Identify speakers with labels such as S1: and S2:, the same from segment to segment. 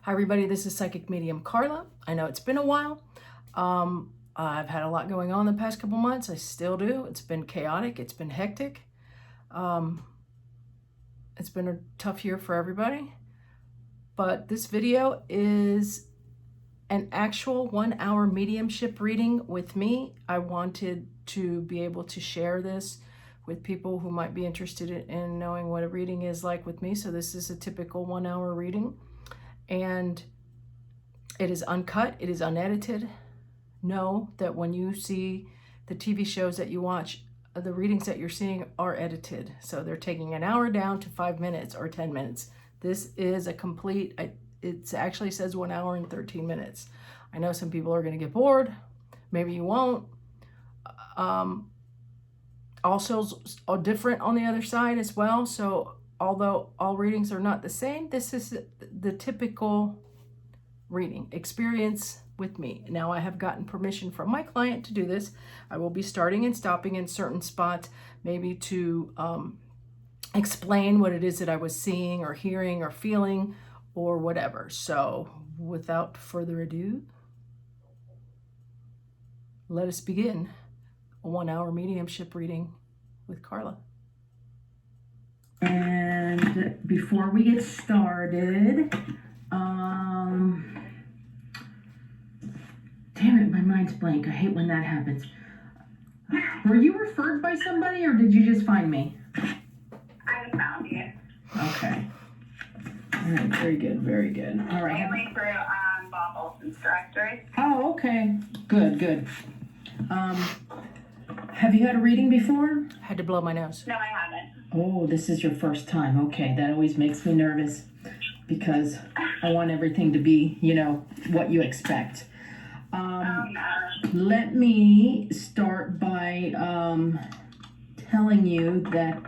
S1: Hi everybody, this is Psychic Medium Karla. I know it's been a while. I've had a lot going on the past couple months. I still do. It's been chaotic. It's been hectic. It's been a tough year for everybody. But this video is an actual 1 hour mediumship reading with me. I wanted to be able to share this with people who might be interested in knowing what a reading is like with me. So this is a typical 1 hour reading. And it is uncut, it is unedited. Know that when you see the TV shows that you watch, the readings that you're seeing are edited. So they're taking an hour down to 5 minutes or 10 minutes. This is a complete, it actually says 1 hour and 13 minutes. I know some people are gonna get bored. Maybe you won't. Also different on the other side as well. So although all readings are not the same, this is the typical reading experience with me. Now I have gotten permission from my client to do this. I will be starting and stopping in certain spots, maybe to explain what it is that I was seeing or hearing or feeling or whatever. So without further ado, let us begin a 1 hour mediumship reading with Karla. And before we get started, damn it, my mind's blank. I hate when that happens. Were you referred by somebody or did you just find me?
S2: I just found you.
S1: Okay. All right, very good, very good. All right.
S2: Mainly through Bob Olson's directory.
S1: Oh, okay. Good, good. Have you had a reading before? Had to blow my nose.
S2: No, I haven't.
S1: Oh, this is your first time. Okay, that always makes me nervous because I want everything to be, you know, what you expect. Let me start by telling you that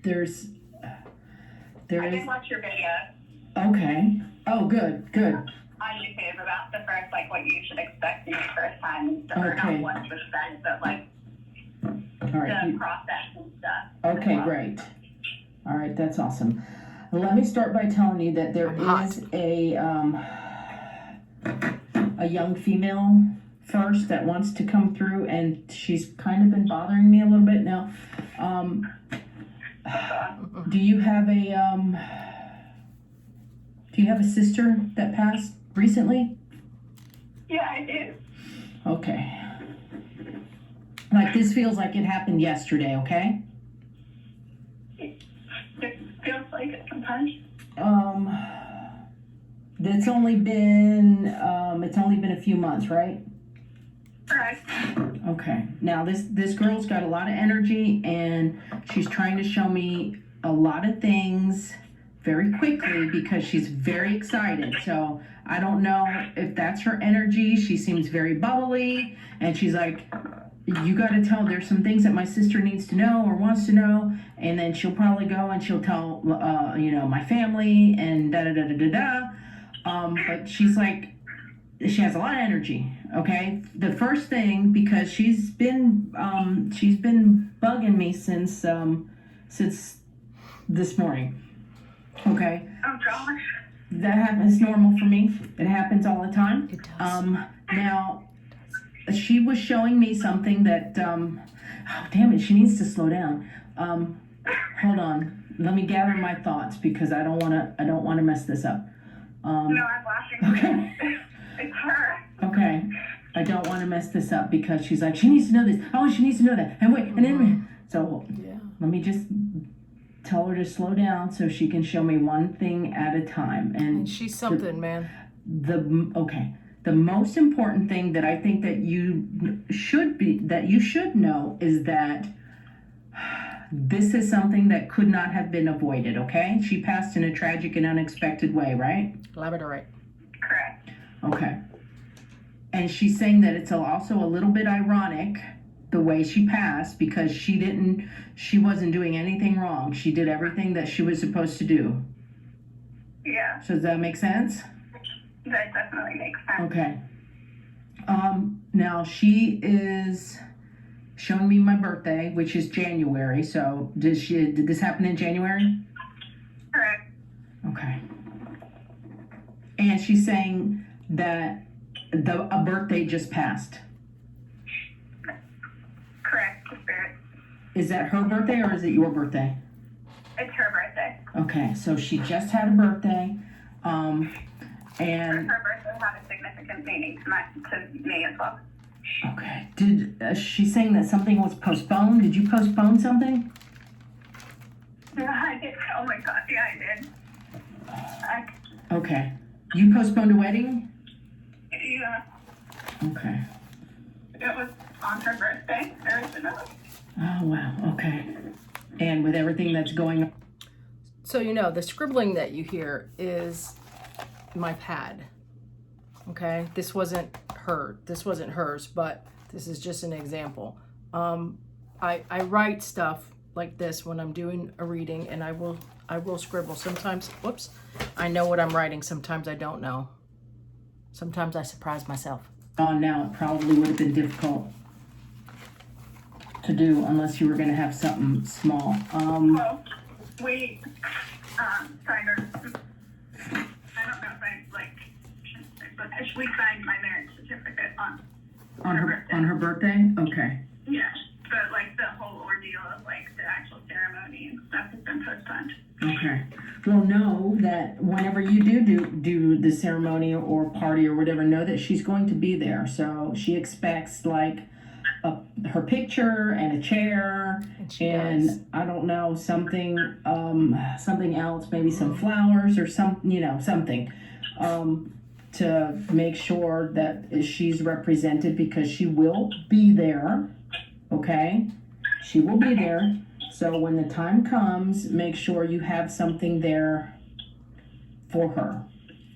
S1: there
S2: I
S1: is.
S2: did watch your video
S1: Okay. Oh, good, good.
S2: on YouTube about the first, like, what you should expect in your first time and stuff. Or
S1: Okay.
S2: not what to expect, but, like,
S1: All right.
S2: the process and stuff.
S1: Okay, great. All right, that's awesome. Let me start by telling you that there is a young female first that wants to come through, and she's kind of been bothering me a little bit now. Do you have a sister that passed recently?
S2: Yeah, I do.
S1: Okay. Like, this feels like it happened yesterday, okay?
S2: It feels like it sometimes.
S1: It's only been a few months, right?
S2: Correct.
S1: Okay. Now this girl's got a lot of energy and she's trying to show me a lot of things very quickly because she's very excited. So I don't know if that's her energy. She seems very bubbly and she's like, you got to tell, there's some things that my sister needs to know or wants to know, and then she'll probably go and she'll tell my family and da. But she's like, she has a lot of energy. Okay, the first thing, because she's been bugging me since this morning. Okay.
S2: Oh gosh.
S1: That happens, normal for me. It happens all the time. It does. Now, she was showing me something that oh damn it, she needs to slow down. Hold on, let me gather my thoughts because I don't want to mess this up.
S2: No, I'm laughing.
S1: Okay.
S2: It's her.
S1: Okay, I don't want to mess this up because she's like, she needs to know this. Oh, she needs to know that. And wait, and then so yeah. Let me just tell her to slow down so she can show me one thing at a time. And
S3: she's something, man.
S1: The most important thing that I think that you should know is that this is something that could not have been avoided, okay? She passed in a tragic and unexpected way, right?
S3: Labradorite.
S2: Correct.
S1: Okay. And she's saying that it's also a little bit ironic the way she passed because she wasn't doing anything wrong. She did everything that she was supposed to do.
S2: Yeah.
S1: So does that make sense?
S2: That definitely makes sense.
S1: Okay. Now she is showing me my birthday, which is January. So did this happen in January?
S2: Correct.
S1: Okay. And she's saying that a birthday just passed.
S2: Correct, Spirit.
S1: Is that her birthday or is it your birthday?
S2: It's her birthday.
S1: Okay, so she just had a birthday, and
S2: her birthday had a significant meaning to me as well.
S1: Okay. Did she's saying that something was postponed? Did you postpone something?
S2: Yeah, I did. Oh my God, yeah, I did.
S1: Okay. You postponed a wedding?
S2: Yeah.
S1: Okay.
S2: It was on her birthday originally.
S1: Oh, wow. Okay. And with everything that's going on. So, the scribbling that you hear is my pad. Okay? This wasn't hers, but this is just an example. I write stuff like this when I'm doing a reading, and I will scribble. Sometimes, whoops, I know what I'm writing. Sometimes I don't know. Sometimes I surprise myself. Now it probably would have been difficult to do unless you were going to have something small.
S2: Well, we signed our, I don't know if I but we signed my marriage certificate on her birthday. Okay. Yeah, but the whole ordeal of the actual ceremony and stuff has been postponed. Okay. Well, know that whenever you do the ceremony or party or whatever, know that she's going to be there. So she expects her picture and a chair and I don't know, something else, maybe some flowers or something to make sure that she's represented, because she will be there. Okay, she will be there. So when the time comes, make sure you have something there for her.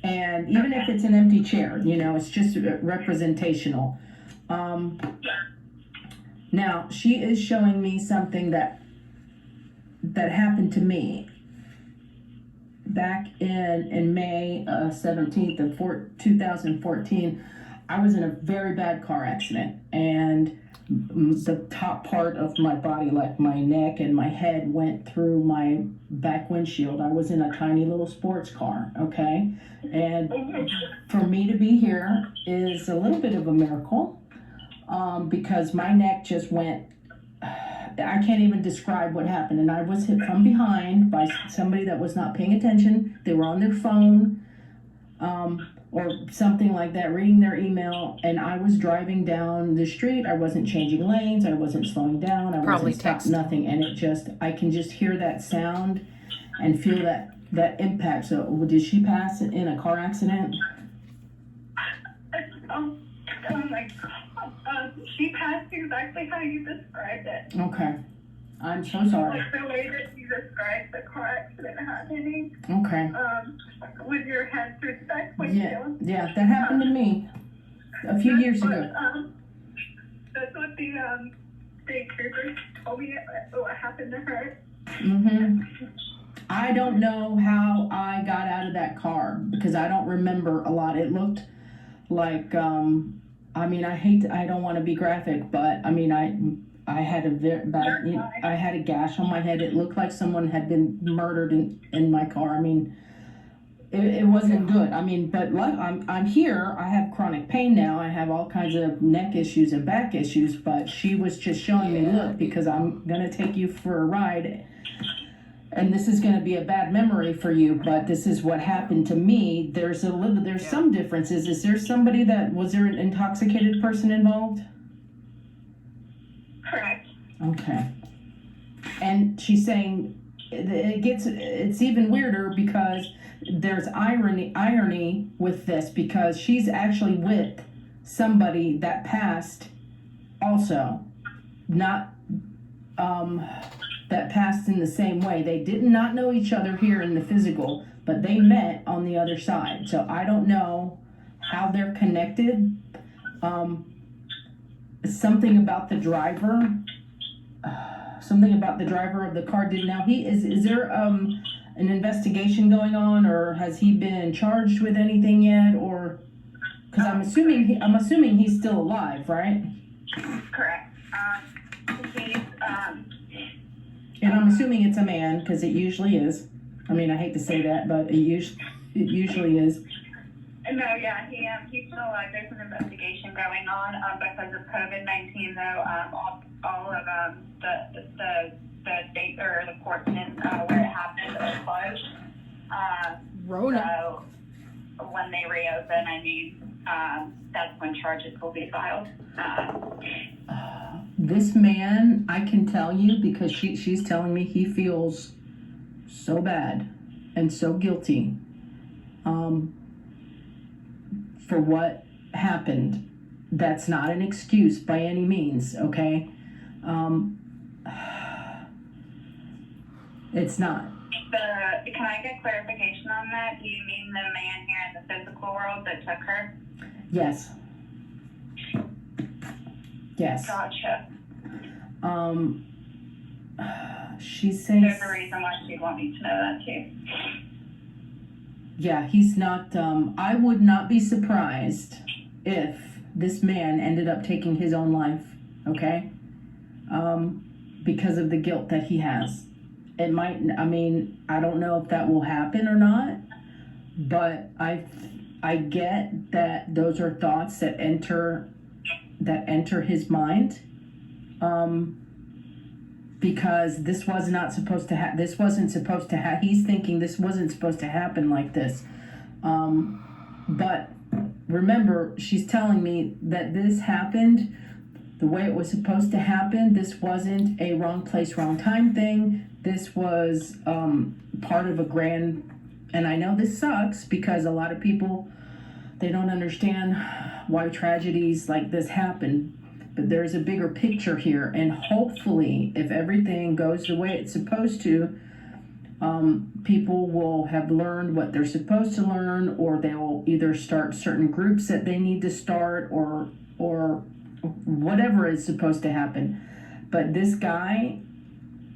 S2: And even if it's an empty chair, it's just representational. Now, she is showing me something that happened to me back in May 17th of 2014. I was in a very bad car accident, and the top part of my body, like my neck and my head, went through my back windshield. I was in a tiny little sports car, okay? And for me to be here is a little bit of a miracle, because my neck just went, I can't even describe what happened. And I was hit from behind by somebody that was not paying attention. They were on their phone, or something like that, reading their email, and I was driving down the street. I wasn't changing lanes, I wasn't slowing down, I wasn't stopped, nothing, and I can just hear that sound and feel that impact. So did she pass in a car accident? She passed exactly how you described it. Okay. I'm so sorry. The way that you described the car accident happening. Okay. With your head through the back windshield. Yeah, that happened to me a few years ago. That's what the state trooper told me what happened to her. Mm-hmm. I don't know how I got out of that car, because I don't remember a lot. It looked like, I don't want to be graphic, but I had a very bad, I had a gash on my head. It looked like someone had been murdered in my car. It wasn't good. But I'm here. I have chronic pain now. I have all kinds of neck issues and back issues, but she was just showing me, look, because I'm going to take you for a ride. And this is going to be a bad memory for you, but this is what happened to me. There's some differences. Was there an intoxicated person involved? Correct. Okay. And she's saying it's even weirder, because there's irony with this, because she's actually with somebody that passed also, not that passed in the same way. They did not know each other here in the physical, but they met on the other side. So I don't know how they're connected. Something about the driver of the car did. Now, is there an investigation going on, or has he been charged with anything yet, or, because I'm assuming he's still alive, right? Correct. And I'm assuming it's a man, because it usually is. I hate to say that, but it usually is. No, yeah, he's still alive. There's an investigation going on because of COVID-19, though. All of the state or the courts in where it happened are closed.
S1: Rona.
S2: So when they reopen, that's when charges will be filed.
S1: This man, I can tell you, because she's telling me he feels so bad and so guilty for what happened. That's not an excuse by any means, okay? It's not.
S2: Can I get clarification on that? Do you mean the man here in the physical world that took her?
S1: Yes. Yes.
S2: Gotcha.
S1: She's saying...
S2: There's a reason why she'd want me to know that too.
S1: Yeah, he's not, I would not be surprised if this man ended up taking his own life, okay? Because of the guilt that he has. It might, I don't know if that will happen or not, but I get that those are thoughts that enter his mind, because this was not supposed to he's thinking this wasn't supposed to happen like this. But remember, she's telling me that this happened the way it was supposed to happen. This wasn't a wrong place, wrong time thing. This was part of a grand, and I know this sucks because a lot of people, they don't understand why tragedies like this happen, but there's a bigger picture here, and hopefully if everything goes the way it's supposed to, people will have learned what they're supposed to learn, or they will either start certain groups that they need to start, or whatever is supposed to happen. But this guy,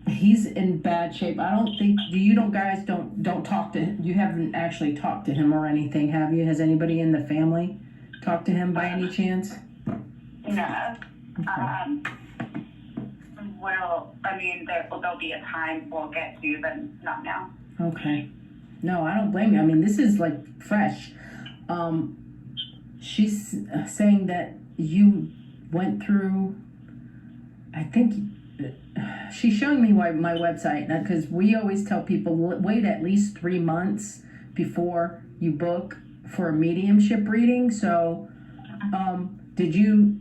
S1: he's in bad shape. I don't think you guys don't talk to him. You haven't actually talked to him or anything, have you? Has anybody in the family talked to him by any chance?
S2: No.
S1: Okay.
S2: There'll be a time we'll get to, but not now.
S1: Okay. No, I don't blame you. This is like fresh. She's saying that you went through, I think, she's showing me my website, because we always tell people wait at least 3 months before you book for a mediumship reading. So did you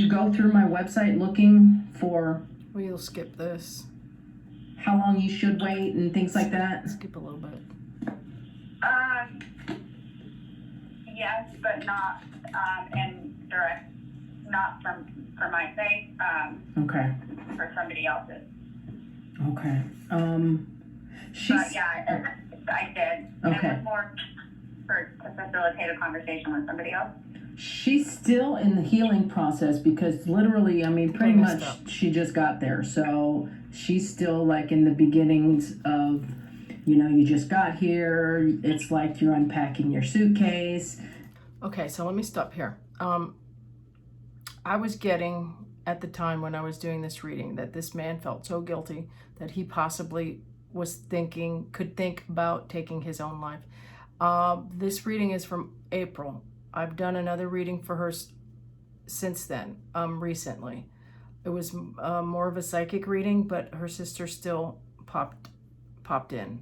S1: go through my website looking for... We'll skip this. How long you should wait and things like that? Skip a little bit.
S2: Yes, but not in direct, not for my sake.
S1: Okay.
S2: For somebody else's.
S1: Okay.
S2: But yeah, I did.
S1: Okay.
S2: It was more to facilitate a conversation with somebody else.
S1: She's still in the healing process, because literally, pretty much she just got there. So she's still like in the beginnings of, you just got here. It's like you're unpacking your suitcase. Okay, so let me stop here. I was getting, at the time when I was doing this reading, that this man felt so guilty that he possibly could think about taking his own life. This reading is from April. I've done another reading for her since then, recently. It was more of a psychic reading, but her sister still popped in.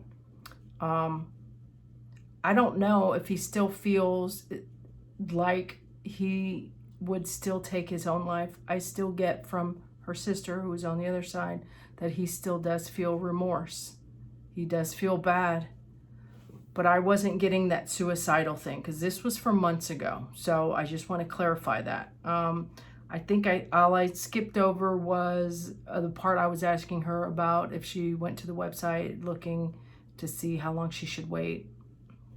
S1: I don't know if he still feels like he would still take his own life. I still get from her sister, who is on the other side, that he still does feel remorse. He does feel bad. But I wasn't getting that suicidal thing, because this was from months ago. So I just want to clarify that. I think all I skipped over was the part I was asking her about if she went to the website looking to see how long she should wait.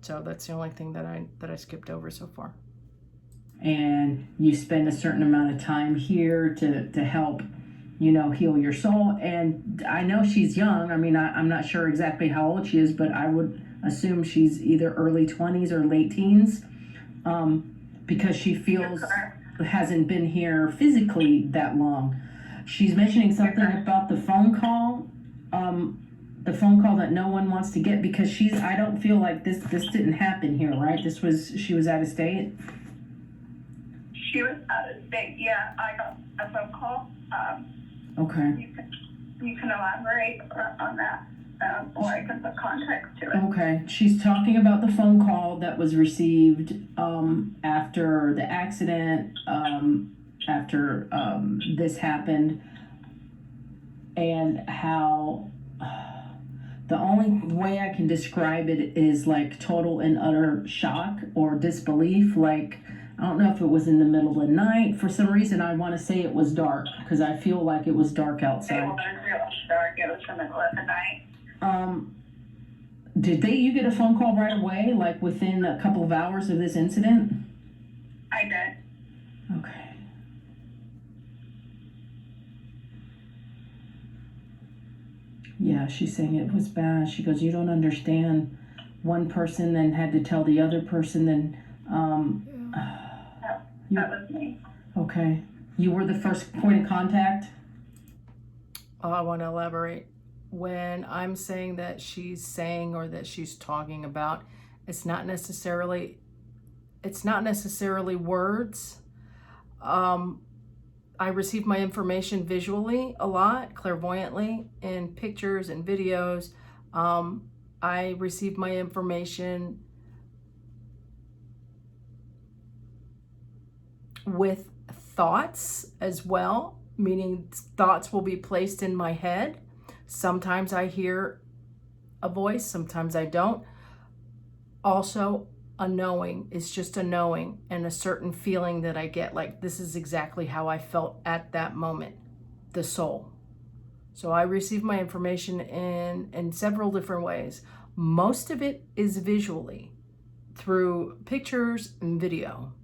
S1: So that's the only thing that I skipped over so far. And you spend a certain amount of time here to help, heal your soul. And I know she's young. I'm not sure exactly how old she is, but I would assume she's either early 20s or late teens, because she feels hasn't been here physically that long. She's mentioning something about the phone call. the phone call that no one wants to get because I don't feel like this didn't happen here, right? She was out of state?
S2: She was out of state, yeah. I got a phone call.
S1: Okay.
S2: You can elaborate on that, or I can put context to it.
S1: Okay. She's talking about the phone call that was received after the accident, after this happened, and how the only way I can describe it is like total and utter shock or disbelief. Like, I don't know if it was in the middle of the night. For some reason, I want to say it was dark because I feel like it was dark outside.
S2: It was real dark. It was in the middle of the night.
S1: Did you get a phone call right away, like within a couple of hours of this incident?
S2: I did.
S1: Okay. Yeah, she's saying it was bad. She goes, you don't understand. One person then had to tell the other person, then
S2: that was me.
S1: Okay. You were the first point of contact? I want to elaborate. When I'm saying that she's saying or that she's talking about, it's not necessarily words. I receive my information visually a lot, clairvoyantly, in pictures and videos. I receive my information with thoughts as well, meaning thoughts will be placed in my head. Sometimes I hear a voice, sometimes I don't. Also, a knowing is just a knowing and a certain feeling that I get, like this is exactly how I felt at that moment, the soul. So I receive my information in several different ways. Most of it is visually through pictures and video,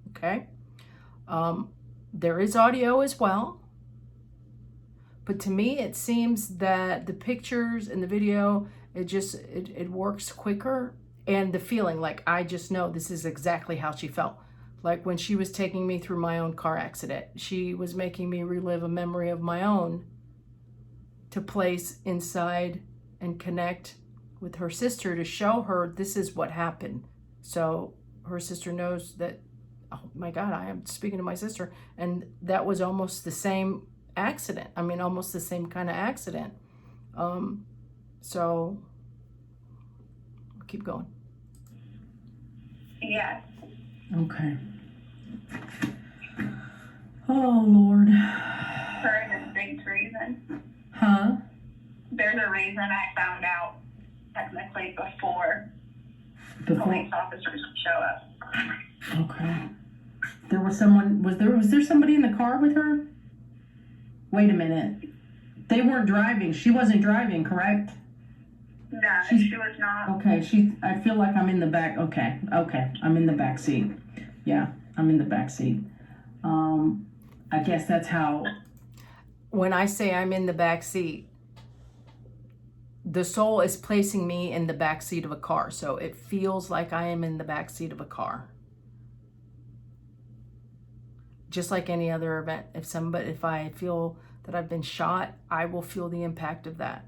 S1: okay? There is audio as well, but to me it seems that the pictures and the video, it works quicker. And the feeling, like I just know this is exactly how she felt. Like when she was taking me through my own car accident, she was making me relive a memory of my own to place inside and connect with her sister to show her this is what happened. So her sister knows that, oh my God, I am speaking to my sister. And that was almost the same accident. I mean, almost the same kind of accident. So keep going.
S2: Yes.
S1: Okay. Oh, Lord.
S2: For a distinct reason.
S1: Huh?
S2: There's a reason I found out technically before police officers would show up.
S1: Okay. There was someone, was there somebody in the car with her? Wait a minute. They weren't driving. She wasn't driving, correct?
S2: No, she was not.
S1: Okay, I feel like I'm in the back. Okay, I'm in the back seat. Yeah, I'm in the back seat. I guess that's how. When I say I'm in the back seat, the soul is placing me in the back seat of a car. So it feels like I am in the back seat of a car. Just like any other event. If I feel that I've been shot, I will feel the impact of that.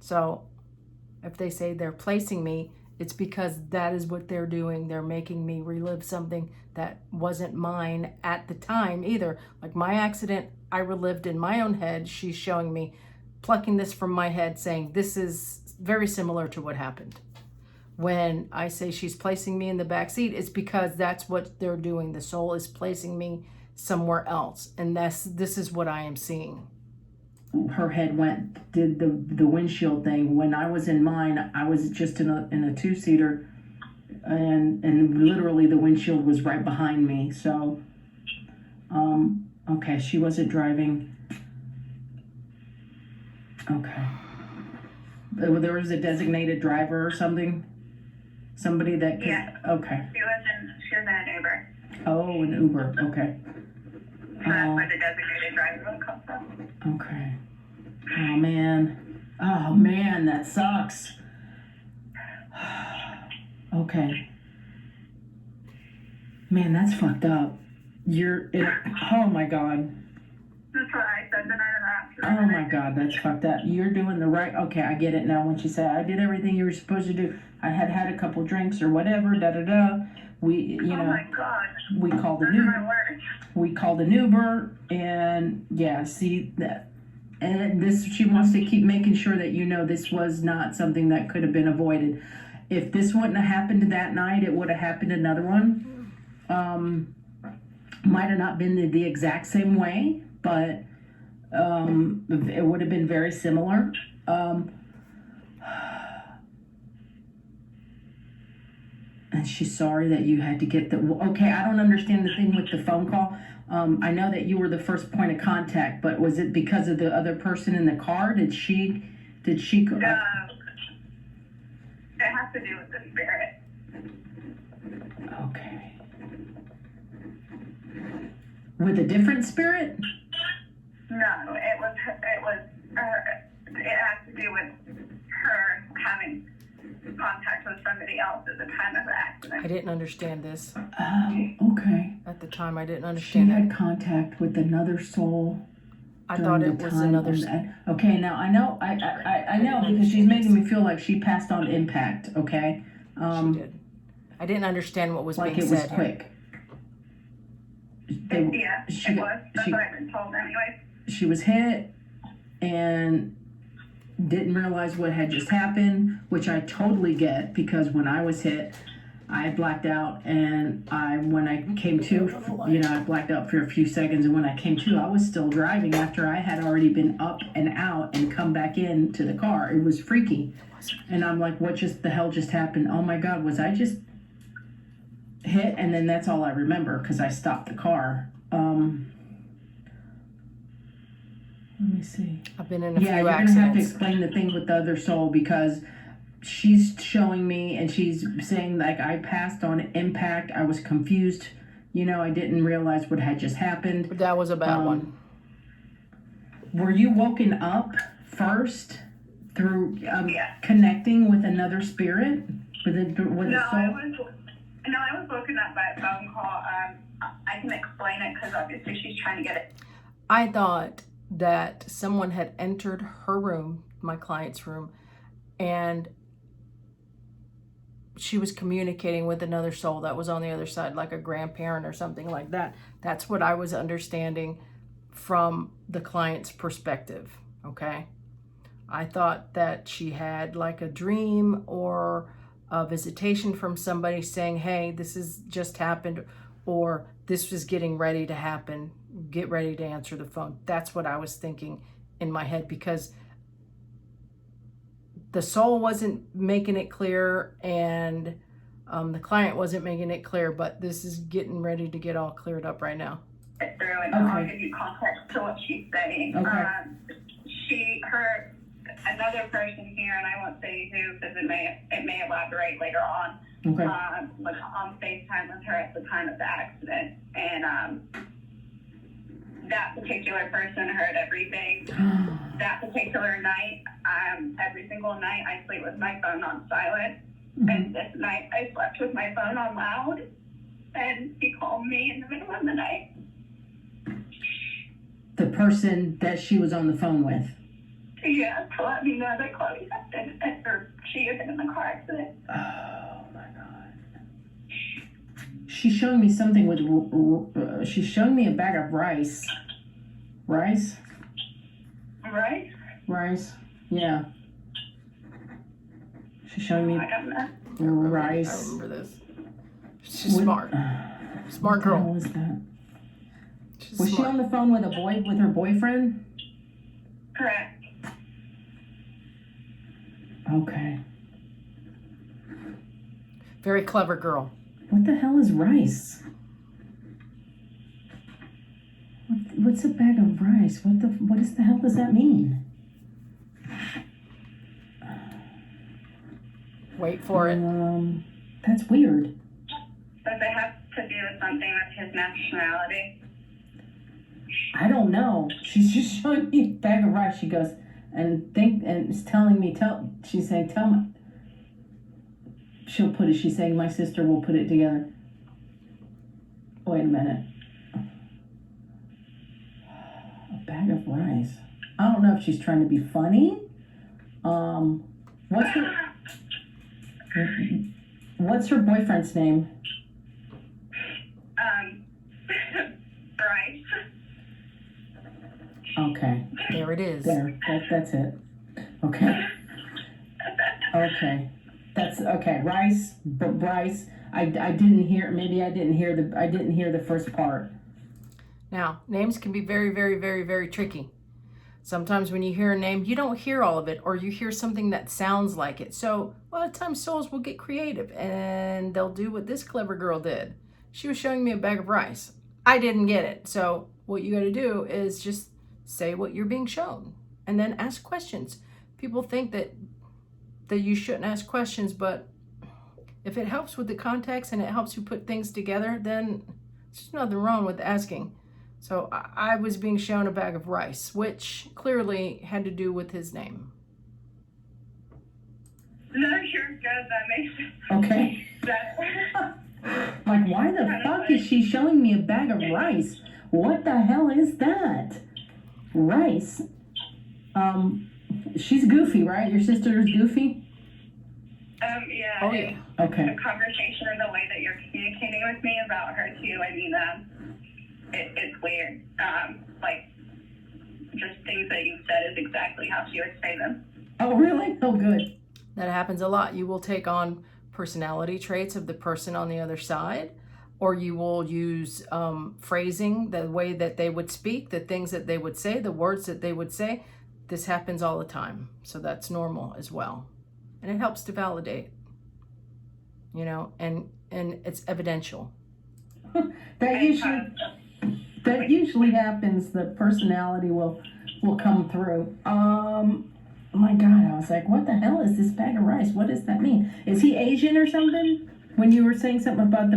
S1: So if they say they're placing me, it's because that is what they're doing. They're making me relive something that wasn't mine at the time either. Like my accident, I relived in my own head. She's showing me, plucking this from my head, saying this is very similar to what happened. When I say she's placing me in the back seat, it's because that's what they're doing. The soul is placing me somewhere else. And this is what I am seeing. Her head did the windshield thing. When I was in mine, I was just in a two-seater, and literally the windshield was right behind me. So, okay, she wasn't driving. Okay, there was a designated driver or something. Somebody that could.
S2: Yeah.
S1: Okay.
S2: She was in an Uber.
S1: Oh, an Uber. Okay.
S2: So that's where the designated driver will come from.
S1: Okay. Oh man, that sucks. Okay. Man, that's fucked up. Oh my God.
S2: That's what I said the night of the Oh my God, that's fucked up. You're doing the right. Okay, I get it now. When she said I did everything you were supposed to do, I had a couple drinks or whatever. Da da da. We, you know, my God. We called an Uber. We called an Uber, and yeah, see that. And this, she wants to keep making sure that you know this was not something that could have been avoided. If this wouldn't have happened that night, it would have happened another one. Might have not been the exact same way, but it would have been very similar. And she's sorry that you had to get the. Okay, I don't understand the thing with the phone call. I know that you were the first point of contact, but was it because of the other person in the car? Did she? No, it has to do with the spirit. Okay. With a different spirit? No, it has to do with her having contact with somebody else at the time of the accident.
S1: I didn't understand this.
S2: Oh, okay.
S1: At the time, I didn't understand.
S2: She had contact with another soul.
S1: I thought it was another.
S2: Okay, now I know because she's making me feel like she passed on impact. Okay.
S1: She did. I didn't understand what was being said.
S2: Like it was quick.
S3: It was. That's what I've been told anyway.
S2: She was hit and didn't realize what had just happened, which I totally get, because when I was hit, I blacked out, and when I came to, I blacked out for a few seconds, and when I came to, I was still driving after I had already been up and out and come back into the car. It was freaky. And I'm like, what the hell just happened? Oh my God, was I just hit? And then that's all I remember, because I stopped the car. Let me see.
S1: I've been in a few accidents.
S2: Yeah, you're going to have to explain the thing with the other soul, because she's showing me and she's saying, like, I passed on impact. I was confused. I didn't realize what had just happened.
S1: That was a bad one.
S2: Were you woken up first through connecting with another spirit? With a soul?
S3: I was woken up by a phone call. I can explain it because obviously she's trying to get it.
S1: I thought that someone had entered her room, my client's room, and she was communicating with another soul that was on the other side, like a grandparent or something like that. That's what I was understanding from the client's perspective, okay? I thought that she had like a dream or a visitation from somebody saying, hey, this has just happened, or this was getting ready to happen. Get ready to answer the phone. That's what I was thinking in my head, because the soul wasn't making it clear and the client wasn't making it clear, but this is getting ready to get all cleared up right now.
S3: Through, and I'll give you context to what she's saying.
S2: Okay.
S3: Another person here, and I won't say who because it may elaborate later on.
S2: Okay.
S3: Was on FaceTime with her at the time of the accident, and that particular person heard everything. That particular night, every single night I sleep with my phone on silent, and this night I slept with my phone on loud, and he called me in the middle of the night.
S2: The person that she was on the phone with?
S3: Yeah, to let me know that Chloe had been, or she had been in the car accident.
S2: Oh my God. She's showing me something with, she's showing me a bag of rice. Rice?
S3: Rice?
S2: Rice, yeah. She's showing me rice.
S1: I remember this. She's smart. Smart girl.
S2: What was that? Was she on the phone with her boyfriend?
S3: Correct.
S2: Okay.
S1: Very clever girl.
S2: What the hell is rice? What's a bag of rice? What the hell does that mean?
S1: Wait for it.
S2: That's weird.
S3: Does it have to do with something with his nationality?
S2: I don't know. She's just showing me a bag of rice. She goes and is telling me, she's saying, tell me. She's saying, my sister will put it together. Wait a minute. A bag of rice.
S4: I don't know if she's trying to be funny. What's her boyfriend's name?
S3: Bryce.
S4: Okay.
S1: There it is.
S4: There. That's it. Okay. Okay. That's okay. Bryce. I didn't hear. Maybe I didn't hear the first part.
S1: Now, names can be very, very, very, very tricky. Sometimes when you hear a name, you don't hear all of it, or you hear something that sounds like it. So a lot of times souls will get creative and they'll do what this clever girl did. She was showing me a bag of rice. I didn't get it. So what you got to do is just say what you're being shown and then ask questions. People think that you shouldn't ask questions, but if it helps with the context and it helps you put things together, then there's nothing wrong with asking. So I was being shown a bag of rice, which clearly had to do with his name.
S3: No, you're good. That makes sense.
S4: Okay. Like, why the fuck is she showing me a bag of rice? What the hell is that? Rice? She's goofy, right? Your sister is goofy?
S3: Yeah.
S1: Oh, yeah.
S4: Okay.
S3: The conversation or the way that you're communicating with me about her, too, I mean, it's weird. Like, just things that you said is exactly how she would say them.
S4: Oh, really? Oh, good.
S1: That happens a lot. You will take on personality traits of the person on the other side, or you will use phrasing, the way that they would speak, the things that they would say, the words that they would say. This happens all the time. So that's normal as well. And it helps to validate, you know, and it's evidential.
S4: That usually happens. The personality will come through. Oh my God, I was like, what the hell is this bag of rice? What does that mean? Is he Asian or something? When you were saying something about the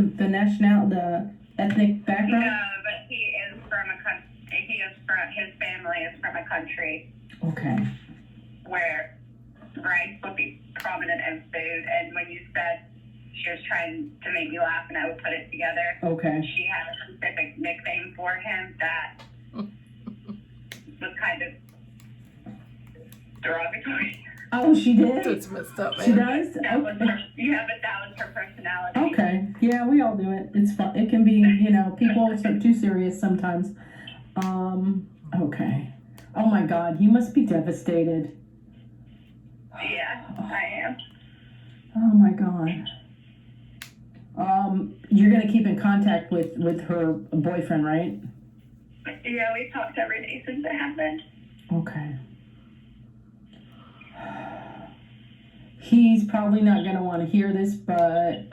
S4: ethnic background?
S3: No, but he is from his family is from a country.
S4: Okay.
S3: Where rice would be prominent in food, and when you said she was trying to make me laugh and I would put it together,
S4: okay,
S3: she had a specific nickname for him that was kind of derogatory.
S4: Oh, she did?
S1: That's messed up, man.
S4: She does?
S3: That was her, yeah, but that was her personality.
S4: Okay. Yeah, we all do it. It's fun. It can be, you know, people are too serious sometimes. Okay. Oh my God, you must be devastated.
S3: Yeah, I am.
S4: Oh my God. You're gonna keep in contact with her boyfriend, right?
S3: Yeah, we talked every day since it happened.
S4: Okay. He's probably not gonna want to hear this, but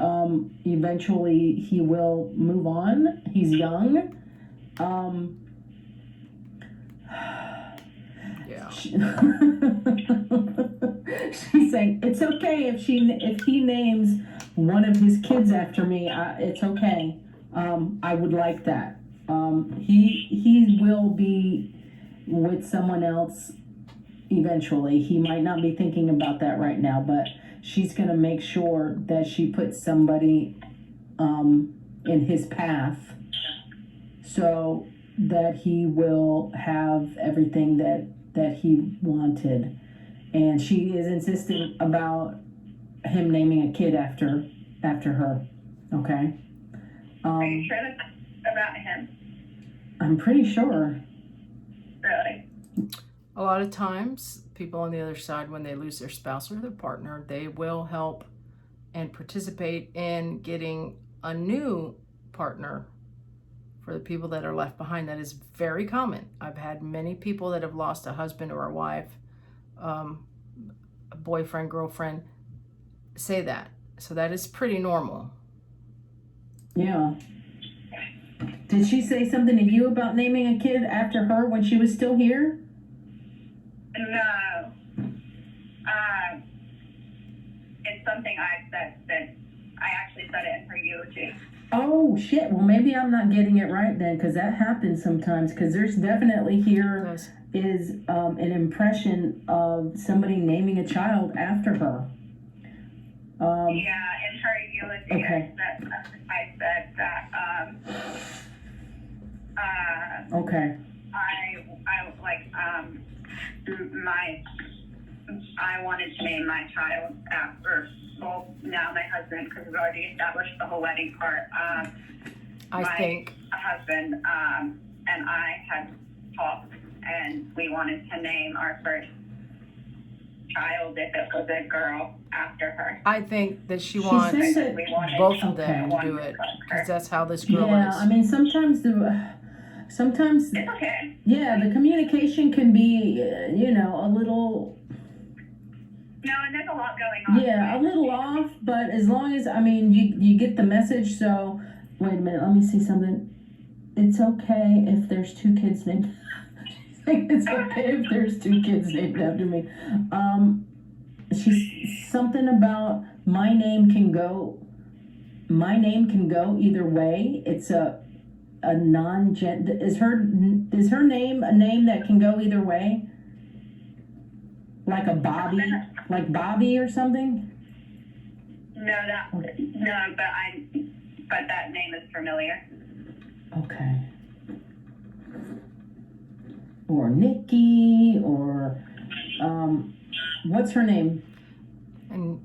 S4: eventually he will move on. He's young.
S1: Yeah.
S4: She's saying it's okay if he names one of his kids after me. It's okay. I would like that. He will be with someone else eventually. He might not be thinking about that right now, but she's gonna make sure that she puts somebody in his path so that he will have everything that he wanted. And she is insisting about him naming a kid after her. Okay.
S3: Are you sure that's about him?
S4: I'm pretty sure.
S3: Really?
S1: A lot of times, people on the other side, when they lose their spouse or their partner, they will help and participate in getting a new partner for the people that are left behind. That is very common. I've had many people that have lost a husband or a wife, a boyfriend, girlfriend, say that. So that is pretty normal.
S4: Yeah. Did she say something to you about naming a kid after her when she was still here?
S3: No. It's something I said that I actually said it in her eulogy.
S4: Oh, shit. Well, maybe I'm not getting it right then, because that happens sometimes. Because there's definitely here is an impression of somebody naming a child after her.
S3: Yeah, in her eulogy,
S4: okay.
S3: I said that,
S4: okay.
S3: I like, I wanted to name my child after, well, now my husband, because we've already established the whole wedding part.
S1: I think
S3: my husband and I had talked, and we wanted to name our first child, if it was a girl, after her.
S1: I think that she
S4: She
S1: wants
S4: says that
S1: both of them
S4: Okay.
S1: to do it, because that's how this girl
S4: Yeah,
S1: is.
S4: I mean, sometimes
S3: It's okay.
S4: yeah, the communication can be, a little,
S3: No, and there's a lot going on.
S4: yeah, a little off, but as long as, I mean, you get the message. So, wait a minute, let me see something. It's okay if there's two kids named, it's okay if there's two kids named after me. She's something about my name can go either way. It's a non-gender, is her name a name that can go either way? Like a Bobby, like Bobby or something?
S3: No, but that name is familiar.
S4: Okay. Or Nikki, or what's her name?
S1: And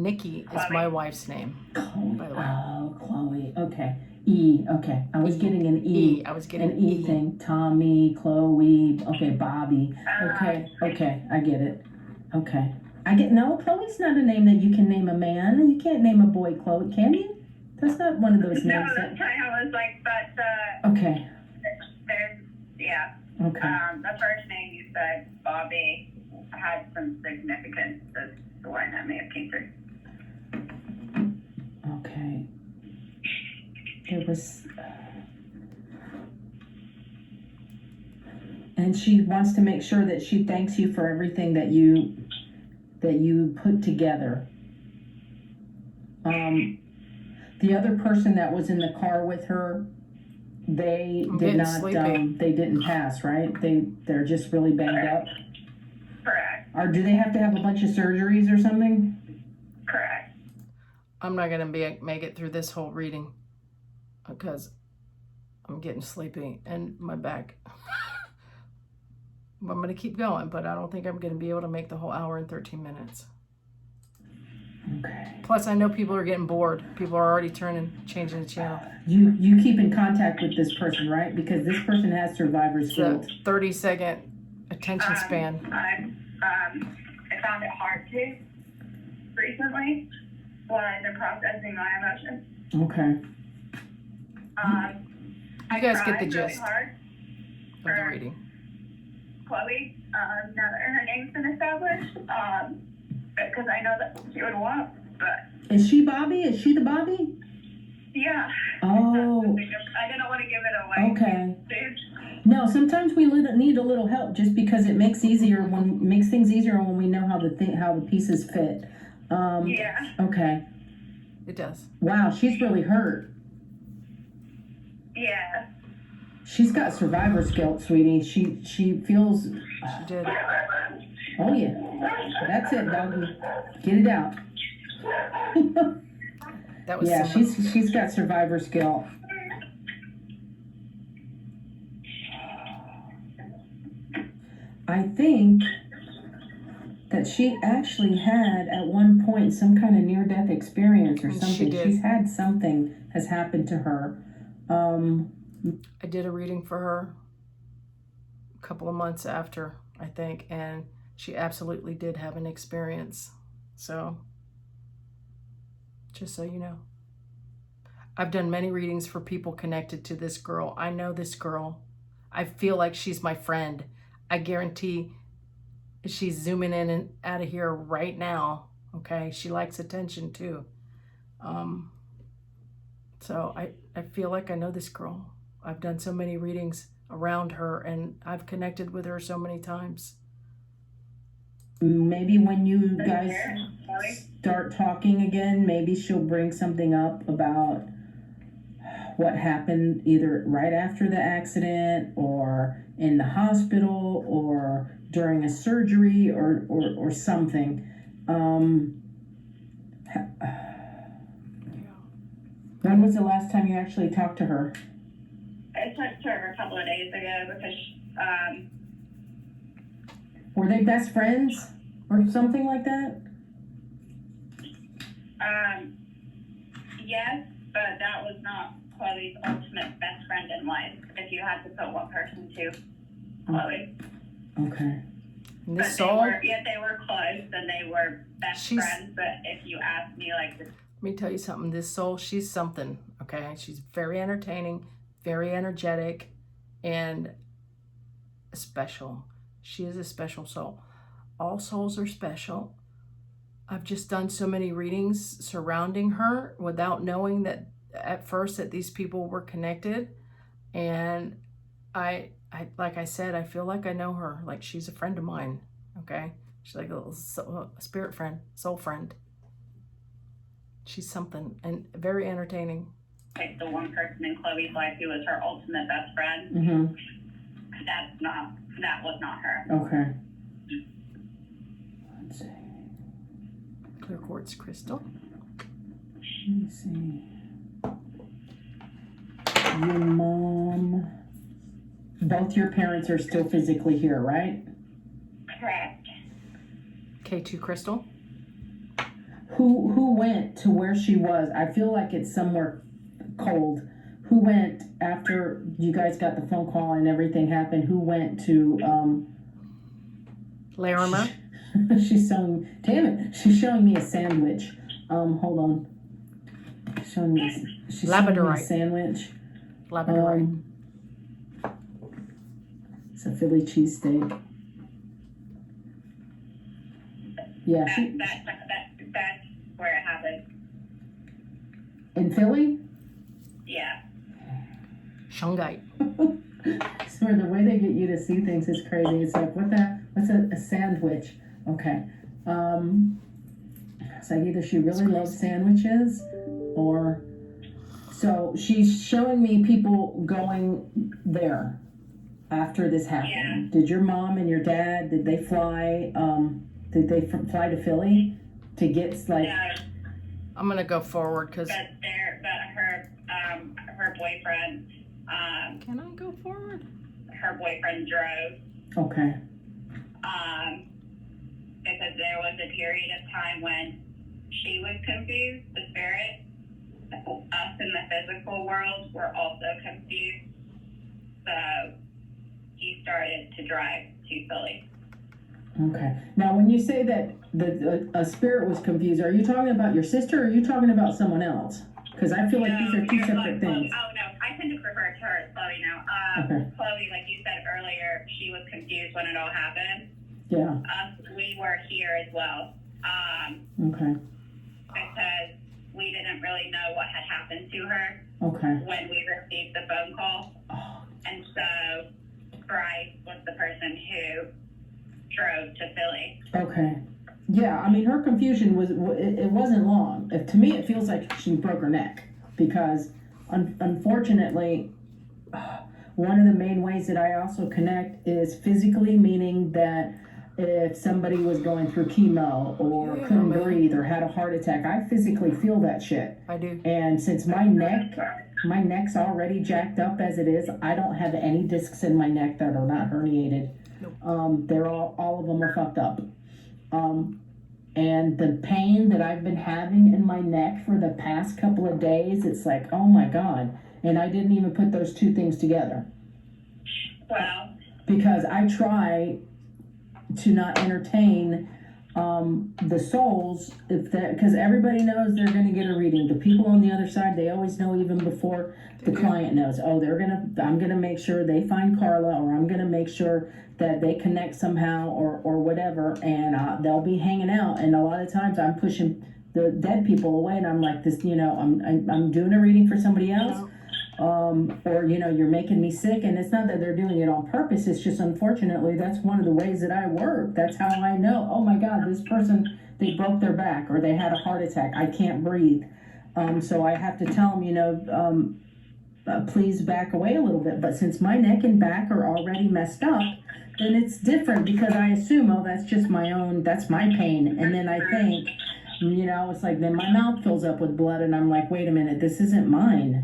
S1: Nikki is my wife's name,
S4: Chloe.
S1: by the way.
S4: Oh, Chloe. Okay. E. Okay. I was getting an E.
S1: I was getting
S4: an E thing. Tommy, Chloe. Okay, Bobby. Okay. I get it. Okay. No, Chloe's not a name that you can name a man. You can't name a boy Chloe, can you? That's not one of those
S3: No,
S4: names.
S3: that's kind of was like, but
S4: Okay.
S3: there's, yeah.
S4: Okay.
S3: The first name you said, Bobby, had some significance as to why that may have came through.
S4: Okay. There was, and she wants to make sure that she thanks you for everything that you put together. The other person that was in the car with her, they did not. They didn't pass, right? They're just really banged up.
S3: Correct.
S4: Or do they have to have a bunch of surgeries or something?
S3: Correct.
S1: I'm not gonna make it through this whole reading because I'm getting sleepy and my back. I'm gonna keep going, but I don't think I'm gonna be able to make the whole hour and 13 minutes.
S4: Okay.
S1: Plus, I know people are getting bored. People are already changing the channel.
S4: You keep in contact with this person, right? Because this person has survivor's guilt.
S1: It's a 30-second attention span.
S3: I found it hard to recently when I've been processing my emotions.
S4: Okay.
S1: You guys get the
S3: I tried
S1: gist
S3: really hard
S1: of the reading.
S3: Chloe, now that her name's been established, because I know that she would want, but...
S4: Is she Bobby? Is she the Bobby?
S3: Yeah.
S4: Oh.
S3: I didn't want to give it away.
S4: Okay. No, sometimes we need a little help just because it makes things easier when we know how the pieces fit.
S3: Yeah.
S4: Okay.
S1: It does.
S4: Wow, she's really hurt.
S3: Yeah.
S4: She's got survivor's guilt, sweetie. She feels.
S1: She did.
S4: Oh yeah. That's it, doggy. Get it out.
S1: That was
S4: Yeah,
S1: similar.
S4: she's got survivor's guilt. I think that she actually had at one point some kind of near-death experience or something.
S1: She did.
S4: She's had something has happened to her.
S1: I did a reading for her a couple of months after, I think, and she absolutely did have an experience. So, just so you know. I've done many readings for people connected to this girl. I know this girl. I feel like she's my friend. I guarantee she's zooming in and out of here right now. Okay, she likes attention too. So I feel like I know this girl. I've done so many readings around her and I've connected with her so many times.
S4: Maybe when you guys start talking again, maybe she'll bring something up about what happened either right after the accident or in the hospital or during a surgery or something. When was the last time you actually talked to her?
S3: I talked to her a couple of days ago because
S4: Were they best friends or something like that?
S3: Yes, but that was not Chloe's ultimate best friend in life, if you had to put one person to Chloe.
S4: Okay.
S1: And
S3: But
S1: this soul,
S3: they were close and they were best friends, but if you ask me, like,
S1: let me tell you something. This soul, she's something, okay? She's very entertaining, very energetic, and special. She is a special soul. All souls are special. I've just done so many readings surrounding her without knowing that at first that these people were connected. And I like I said, I feel like I know her, like she's a friend of mine, okay? She's like a little spirit friend, soul friend. She's something, and very entertaining.
S3: Like the one person in Chloe's life who was her ultimate best friend,
S4: Mm-hmm.
S3: that was not her.
S4: Okay. Let's see.
S1: Clear quartz crystal.
S4: Let me see. Your mom, both your parents are still physically here, right?
S3: Correct.
S1: K2 crystal.
S4: Who went to where she was? I feel like it's somewhere cold. Who went after you guys got the phone call and everything happened? Who went to
S1: Larimer.
S4: She's showing, damn it, she's showing me a sandwich. Hold on. She's showing me a sandwich.
S1: Labradorite.
S4: It's a Philly cheesesteak. Yeah,
S3: That's where it happened.
S4: in Philly?
S3: Yeah.
S1: Shungite.
S4: Swear, the way they get you to see things is crazy. It's like, what's a sandwich? Okay. It's like either she really loves sandwiches or... So she's showing me people going there after this happened. Yeah. Did your mom and your dad, did they fly, fly to Philly to get like...
S3: No.
S1: I'm going to go forward because...
S3: But her boyfriend...
S1: Can I go forward?
S3: Her boyfriend drove.
S4: Okay.
S3: Because there was a period of time when she was confused, the spirit. Us in the physical world were also confused. So he started to drive to Philly.
S4: Okay. Now, when you say that a spirit was confused, are you talking about your sister or are you talking about someone else? Because I feel like these are two separate things.
S3: Oh, no. I tend to refer to her as Chloe now.
S4: Okay.
S3: Chloe, like you said earlier, she was confused when it all happened.
S4: Yeah.
S3: We were here as well.
S4: Okay.
S3: Because we didn't really know what had happened to her.
S4: Okay.
S3: When we received the phone call.
S4: Oh.
S3: And so Bryce was the person who drove to Philly.
S4: Okay. Yeah, I mean, her confusion it wasn't long. To me, it feels like she broke her neck because, unfortunately, one of the main ways that I also connect is physically, meaning that if somebody was going through chemo or couldn't breathe or had a heart attack, I physically feel that shit.
S1: I do.
S4: And since my neck's already jacked up as it is, I don't have any discs in my neck that are not herniated.
S1: Nope.
S4: They're all of them are fucked up. And the pain that I've been having in my neck for the past couple of days, it's like, oh my God. And I didn't even put those two things together.
S3: Wow.
S4: Because I try to not entertain the souls, because everybody knows they're going to get a reading. The people on the other side, they always know even before the client knows. Oh, I'm going to make sure they find Karla, or I'm going to make sure that they connect somehow, or whatever, and they'll be hanging out. And a lot of times I'm pushing the dead people away, and I'm like, this, I'm doing a reading for somebody else. Or you're making me sick, and it's not that they're doing it on purpose. It's just, unfortunately, that's one of the ways that I work. That's how I know, oh my God, this person, they broke their back or they had a heart attack. I can't breathe. So I have to tell them, please back away a little bit. But since my neck and back are already messed up, then it's different, because I assume, oh, that's just that's my pain. And then I think, it's like, then my mouth fills up with blood, and I'm like, wait a minute, this isn't mine.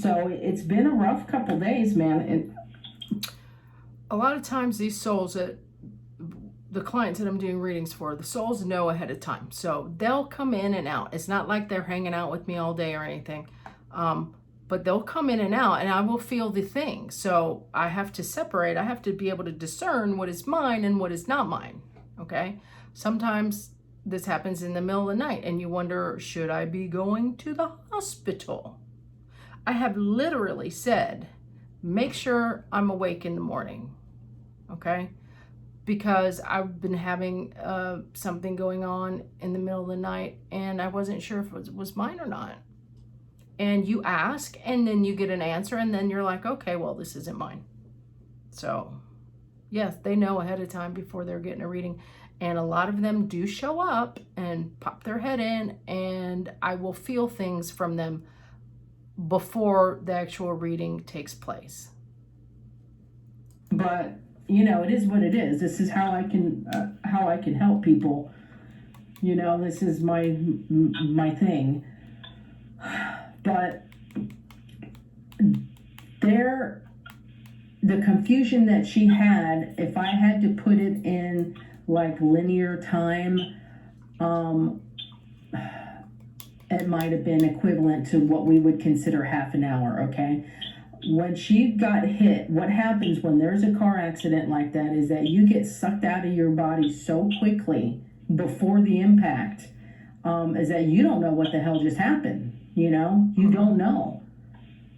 S4: So it's been a rough couple days, man.
S1: A lot of times these souls that the clients that I'm doing readings for, the souls know ahead of time. So they'll come in and out. It's not like they're hanging out with me all day or anything. But they'll come in and out, and I will feel the thing. So I have to separate. I have to be able to discern what is mine and what is not mine. Okay? Sometimes this happens in the middle of the night, and you wonder, should I be going to the hospital? I have literally said, make sure I'm awake in the morning. Okay? Because I've been having something going on in the middle of the night, and I wasn't sure if it was mine or not. And you ask, and then you get an answer, and then you're like, okay, well, this isn't mine. So, yes, they know ahead of time before they're getting a reading. And a lot of them do show up and pop their head in, and I will feel things from them before the actual reading takes place.
S4: But, you know, it is what it is. This is how I can help people. You know, this is my thing. But the confusion that she had, if I had to put it in like linear time, it might have been equivalent to what we would consider half an hour, okay? When she got hit, what happens when there's a car accident like that is that you get sucked out of your body so quickly before the impact, is that you don't know what the hell just happened. You know, you don't know.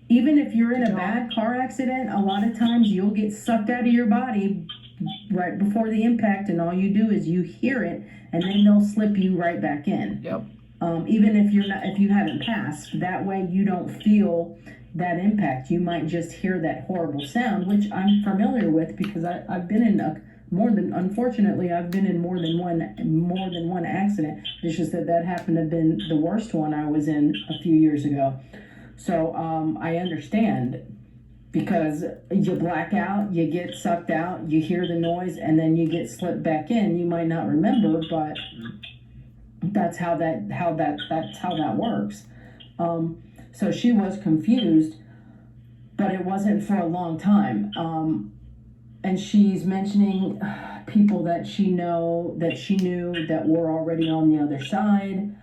S4: Even if you're in a bad car accident, a lot of times you'll get sucked out of your body right before the impact, and all you do is you hear it, and then they'll slip you right back in.
S1: Yep.
S4: Even if you haven't passed, that way you don't feel that impact. You might just hear that horrible sound, which I'm familiar with because I've been in unfortunately, I've been in more than one accident. It's just that happened to have been the worst one I was in a few years ago. So I understand, because you black out, you get sucked out, you hear the noise, and then you get slipped back in. You might not remember, but that's how that works. So she was confused, but it wasn't for a long time. And she's mentioning people that she knew that were already on the other side,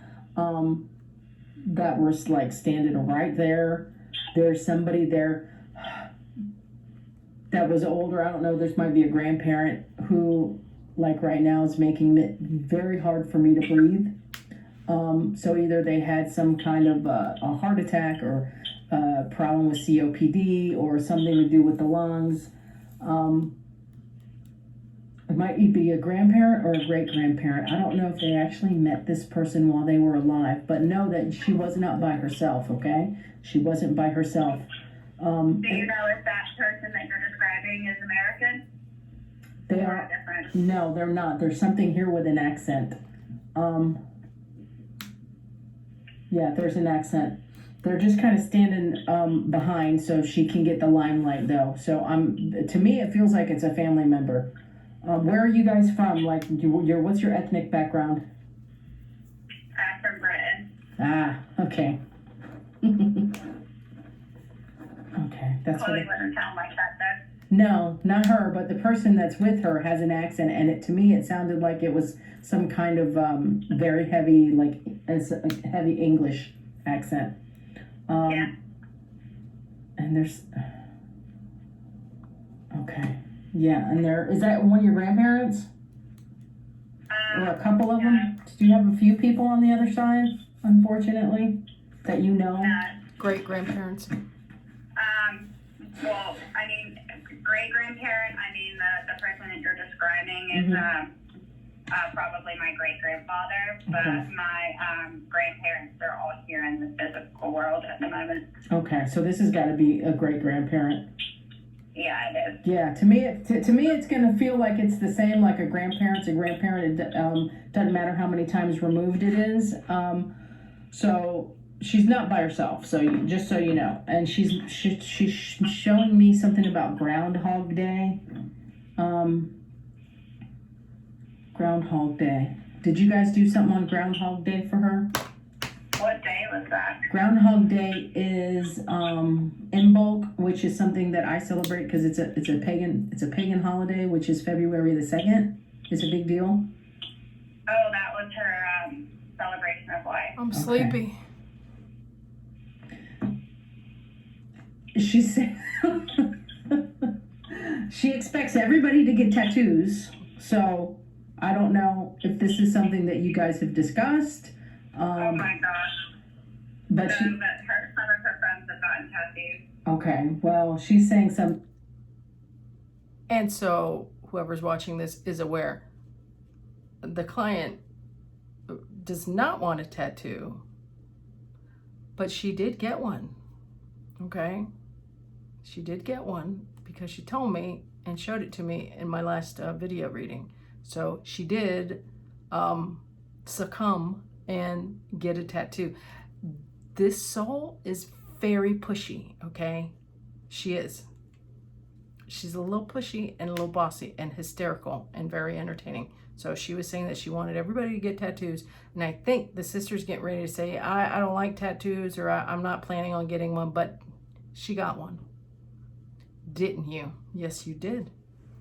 S4: that were like standing right there. There's somebody there that was older. I don't know, this might be a grandparent who, like right now, is making it very hard for me to breathe. So either they had some kind of a heart attack or a problem with COPD or something to do with the lungs. It might be a grandparent or a great-grandparent. I don't know if they actually met this person while they were alive, but know that she was not by herself, okay? She wasn't by herself.
S3: Do you know if that person that you're describing is American?
S4: They are different. No, they're not. There's something here with an accent. Yeah, there's an accent. They're just kind of standing behind so she can get the limelight, though. So to me, it feels like it's a family member. Where are you guys from? Like, what's your ethnic background?
S3: I'm from Britain.
S4: Ah, okay. Okay, that's
S3: Chloe
S4: what.
S3: wouldn't sound like that, though.
S4: No, not her, but the person that's with her has an accent, and to me, it sounded like it was some kind of very heavy, like a heavy English accent.
S3: Yeah.
S4: And there's. Okay. Yeah, and is that one of your grandparents? Or a couple of them? Do you have a few people on the other side, unfortunately, that you know?
S1: Great-grandparents?
S3: Well, I mean, great-grandparent, I mean, the person that you're describing is probably my great-grandfather, but my grandparents, they're all here in the physical world at the moment.
S4: Okay, so this has got to be a great-grandparent.
S3: Yeah, it is.
S4: Yeah, to me, it's gonna feel like it's the same. Like a grandparent's a grandparent. It doesn't matter how many times removed it is. So she's not by herself. So just so you know, and she's showing me something about Groundhog Day. Groundhog Day. Did you guys do something on Groundhog Day for her?
S3: What day was that?
S4: Groundhog Day is Imbolc, which is something that I celebrate because it's a pagan holiday, which is February the 2nd. is a big deal?
S3: Oh, that was her celebration of life.
S1: I'm sleepy.
S4: She said she expects everybody to get tattoos. So I don't know if this is something that you guys have discussed.
S3: Oh my gosh.
S4: But
S3: No,
S4: she,
S3: but some of her friends have gotten tattoos.
S4: okay, well, she's saying some.
S1: And so whoever's watching this is aware. The client does not want a tattoo, but she did get one. Okay? She did get one because she told me and showed it to me in my last video reading. So she did succumb and get a tattoo. This soul is very pushy, okay? She is. She's a little pushy and a little bossy and hysterical and very entertaining. So she was saying that she wanted everybody to get tattoos. And I think the sister's getting ready to say, I don't like tattoos, or I'm not planning on getting one, but she got one. Didn't you? Yes, you did.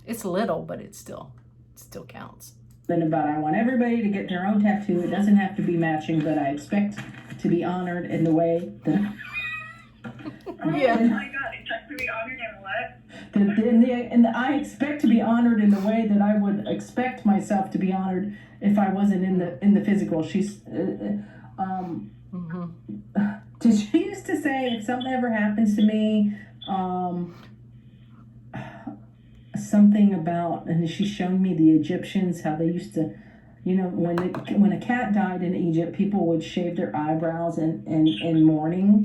S1: It's little, but it still counts.
S4: Then about I want everybody to get their own tattoo. It doesn't have to be matching, but I expect to be honored in the way that.
S1: Yeah.
S3: Oh my God, expect to be honored in what?
S4: And I expect to be honored in the way that I would expect myself to be honored if I wasn't in the physical. She's did she used to say if something ever happens to me, something about, and she's shown me the Egyptians, how they used to, you know, when a cat died in Egypt, people would shave their eyebrows in mourning.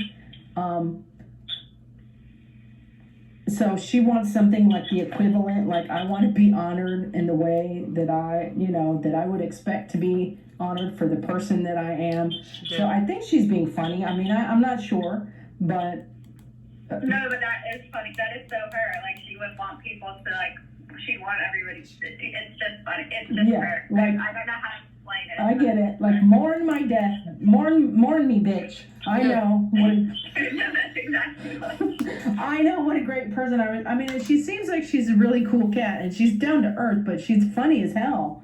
S4: So she wants something like the equivalent, like I want to be honored in the way that I would expect to be honored for the person that I am. So I think she's being funny. I mean, I'm not sure, but.
S3: No, but that is funny. That is so her. Like, she would want people to, like, she'd want everybody to, it's just funny. It's just her.
S4: Like,
S3: I don't know how to explain it.
S4: I get it. Like, mourn my death. Mourn me, bitch. I know.
S3: That's exactly what.
S4: I know what a great person I mean, she seems like she's a really cool cat, and she's down to earth, but she's funny as hell.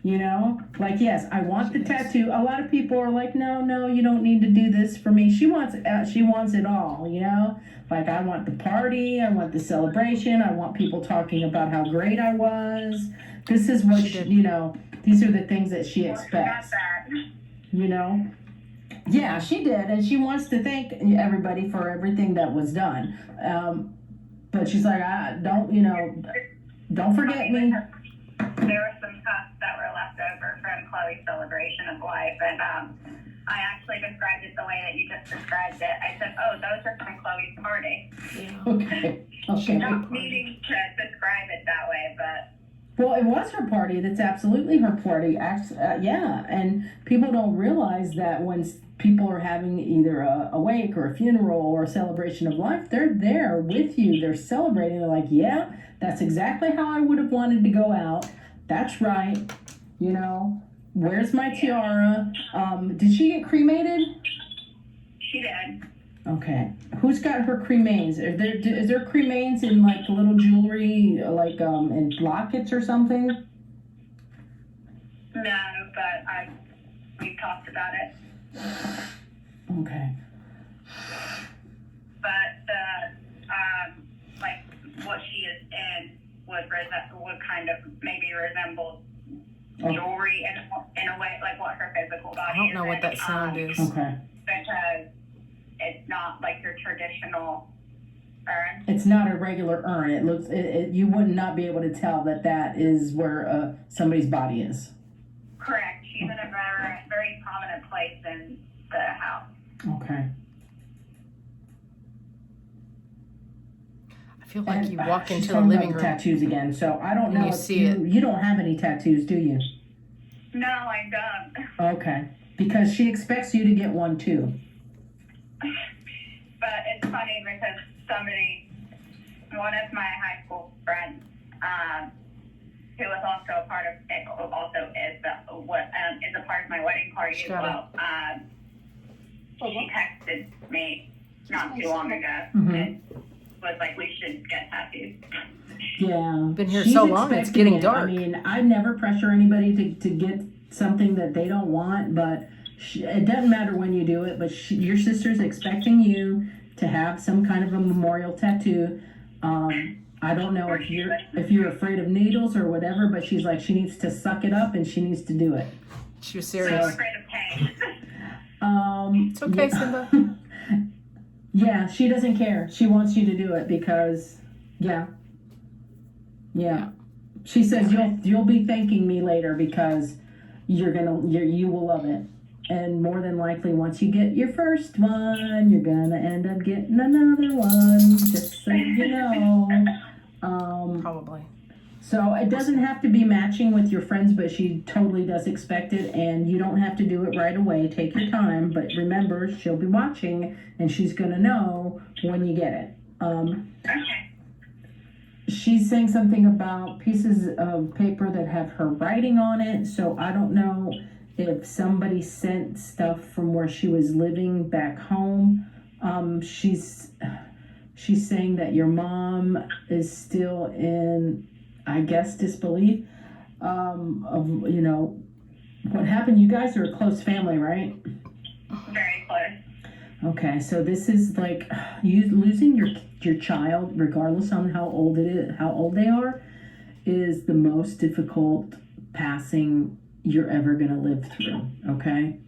S4: You know, like, yes, I want the tattoo. A lot of people are like, no, you don't need to do this for me. She wants it all, you know? Like, I want the party, I want the celebration, I want people talking about how great I was. This is what, you know, these are the things that she expects. You know? Yeah, she did, and she wants to thank everybody for everything that was done. But she's like, don't forget me.
S3: There were some cups that were left over from Chloe's celebration of life, and I actually described it the way that you just described it. I said, oh, those are from Chloe's party.
S1: Yeah.
S4: Okay.
S3: Not needing to describe it that way, but...
S4: Well, it was her party. That's absolutely her party. Yeah, and people don't realize that when people are having either a wake or a funeral or a celebration of life, they're there with you. They're celebrating. They're like, yeah, that's exactly how I would have wanted to go out. That's right. You know, where's my tiara? Did she get cremated?
S3: She did.
S4: Okay. Who's got her cremains? Is there cremains in like little jewelry, like in lockets or something?
S3: No, but we've talked about it.
S4: Okay.
S3: But like what she is in would kind of maybe resemble jewelry in a way, like what her physical body is.
S1: I don't know what that sound is.
S4: Okay.
S3: Because it's not like your traditional urn.
S4: It's not a regular urn. It looks. You would not be able to tell that is where somebody's body is.
S3: Correct. She's in a very, very prominent place in the house.
S4: Okay.
S1: I feel like you walk into the
S4: talking
S1: living
S4: about
S1: room.
S4: Tattoos again. So I don't
S1: And
S4: know
S1: you
S4: if
S1: see it.
S4: you don't have any tattoos, do you?
S3: No, I don't.
S4: Okay. Because she expects you to get one too.
S3: But it's funny because one of my high school friends, who was also a part of it, also is a part of my wedding party as well. She texted me not too long ago and was like, we should get tattoos.
S4: Yeah.
S1: Been here
S4: She's
S1: so long, it's
S4: expecting
S1: getting
S4: it.
S1: dark.
S4: I mean, I never pressure anybody to get something that they don't want, but it doesn't matter when you do it, but your sister's expecting you to have some kind of a memorial tattoo. I don't know if you're afraid of needles or whatever, but she's like, she needs to suck it up and she needs to do it.
S1: She was
S3: I'm
S1: serious.
S3: afraid of pain.
S1: It's okay,
S4: yeah.
S1: Simba.
S4: Yeah, she doesn't care. She wants you to do it because, yeah. She says you'll be thanking me later because you will love it. And more than likely, once you get your first one, you're gonna end up getting another one, just so you know.
S1: Probably.
S4: So it doesn't have to be matching with your friends, but she totally does expect it, and you don't have to do it right away. Take your time, but remember, she'll be watching, and she's gonna know when you get it.
S3: Okay.
S4: She's saying something about pieces of paper that have her writing on it, so I don't know if somebody sent stuff from where she was living back home. She's saying that your mom is still in, I guess, disbelief of, you know, what happened. You guys are a close family, right?
S3: Very close.
S4: Okay, so this is like you losing your child, regardless on how old they are, is the most difficult passing you're ever gonna live through. Okay,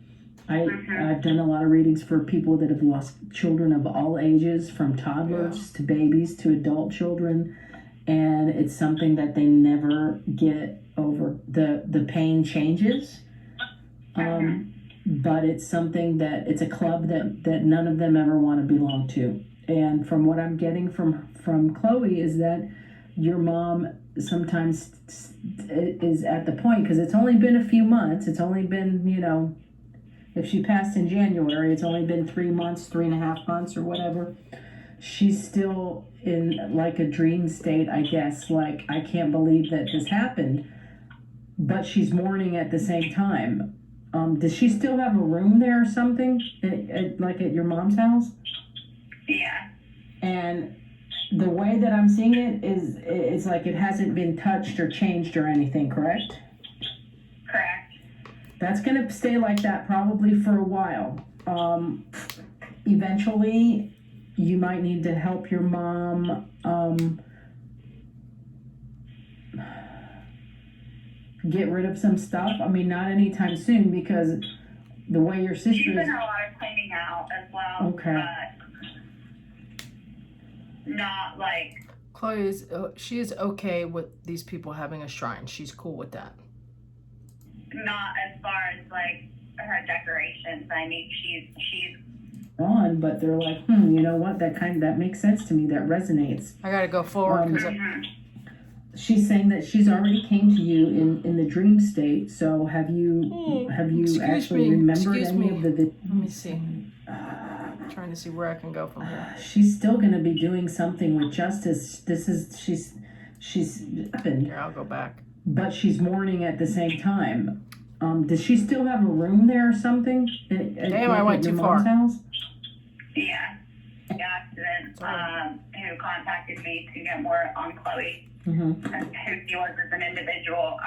S4: I've done a lot of readings for people that have lost children of all ages, from toddlers to babies to adult children, and it's something that they never get over. The pain changes. But it's something that it's a club that none of them ever want to belong to. And from what I'm getting from Chloe is that your mom sometimes is at the point, because it's only been a few months. It's only been, you know, if she passed in January, it's only been 3 months, 3.5 months or whatever. She's still in like a dream state, I guess. Like, I can't believe that this happened. But she's mourning at the same time. Does she still have a room there or something, like at your mom's house?
S3: Yeah.
S4: And the way that I'm seeing it is, it's like it hasn't been touched or changed or anything, correct?
S3: Correct.
S4: That's gonna stay like that probably for a while. Eventually, you might need to help your mom get rid of some stuff. I mean, not anytime soon, because the way your sister
S3: She's
S4: is.
S3: been a lot of cleaning out as well.
S4: Okay.
S3: But not like.
S1: Chloe she is okay with these people having a shrine. She's cool with that.
S3: Not as far as like her decorations. I mean, she's
S4: on, but they're like, you know what? That makes sense to me. That resonates.
S1: I gotta go forward because
S4: she's saying that she's already came to you in the dream state. So have you actually remembered any of the?
S1: Let me see. I'm trying to see where I can go from here.
S4: She's still going to be doing something with justice. She's happened.
S1: Here, I'll go back.
S4: But she's mourning at the same time. Does she still have a room there or something?
S1: Damn, I went too far.
S4: House?
S3: Yeah. The accident. Who contacted me to get more on Chloe.
S4: Mm-hmm.
S3: Who she was as an individual.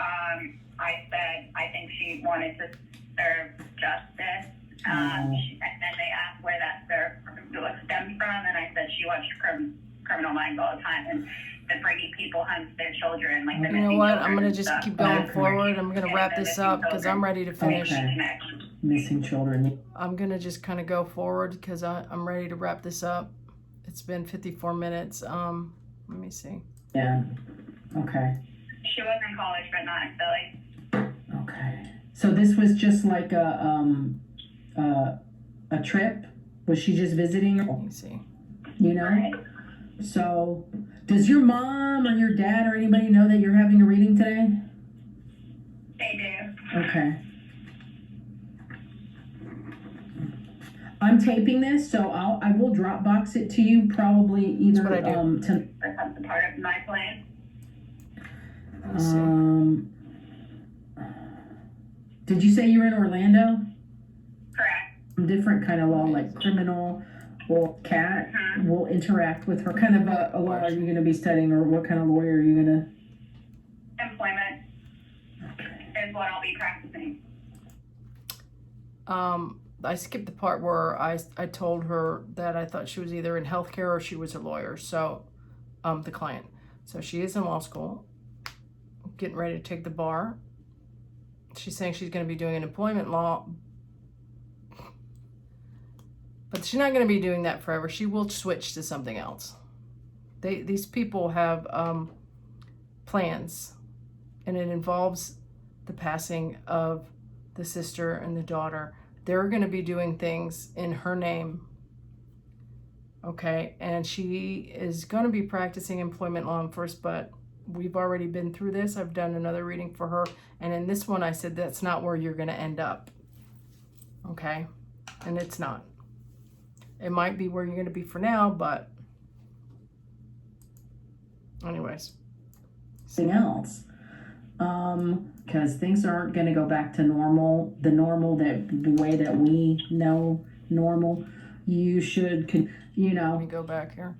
S3: I said I think she wanted to serve justice. And then they asked where that stemmed from, and I said she watched Criminal Minds all the time, and the bringing people home to their children, like the
S1: you know what? I'm gonna just
S3: stuff.
S1: keep going forward. I'm gonna wrap this up because I'm ready to finish.
S4: Okay. Missing children.
S1: I'm gonna just kind of go forward because I'm ready to wrap this up. It's been 54 minutes. Let me see.
S4: Yeah. Okay.
S3: She was in college, but not in Philly.
S4: Okay. So this was just like a trip? Was she just visiting?
S1: Let me see.
S4: You know?
S3: Right.
S4: So, does your mom or your dad or anybody know that you're having a reading today?
S3: They do.
S4: Okay. I'm taping this, so I will Dropbox it to you probably either
S1: That's what I do.
S3: That's a part of my plan.
S1: Let me see.
S4: Did you say you were in Orlando?
S3: Correct.
S4: Different kind of law, like criminal Well, Kat will interact with her. What kind of a law are you going to be studying, or what kind of lawyer are you going to?
S3: Employment is what I'll be practicing.
S1: I skipped the part where I told her that I thought she was either in healthcare or she was a lawyer. So, the client. So she is in law school, getting ready to take the bar. She's saying she's going to be doing an employment law, but she's not going to be doing that forever. She will switch to something else. These people have plans, and it involves the passing of the sister and the daughter. They're going to be doing things in her name, okay? And she is going to be practicing employment law first, but we've already been through this. I've done another reading for her, and in this one I said that's not where you're going to end up, okay? And it's not. It might be where you're going to be for now, but anyways.
S4: Something else. Because things aren't going to go back to normal, the way that we know normal. You should,
S1: Let me go back here.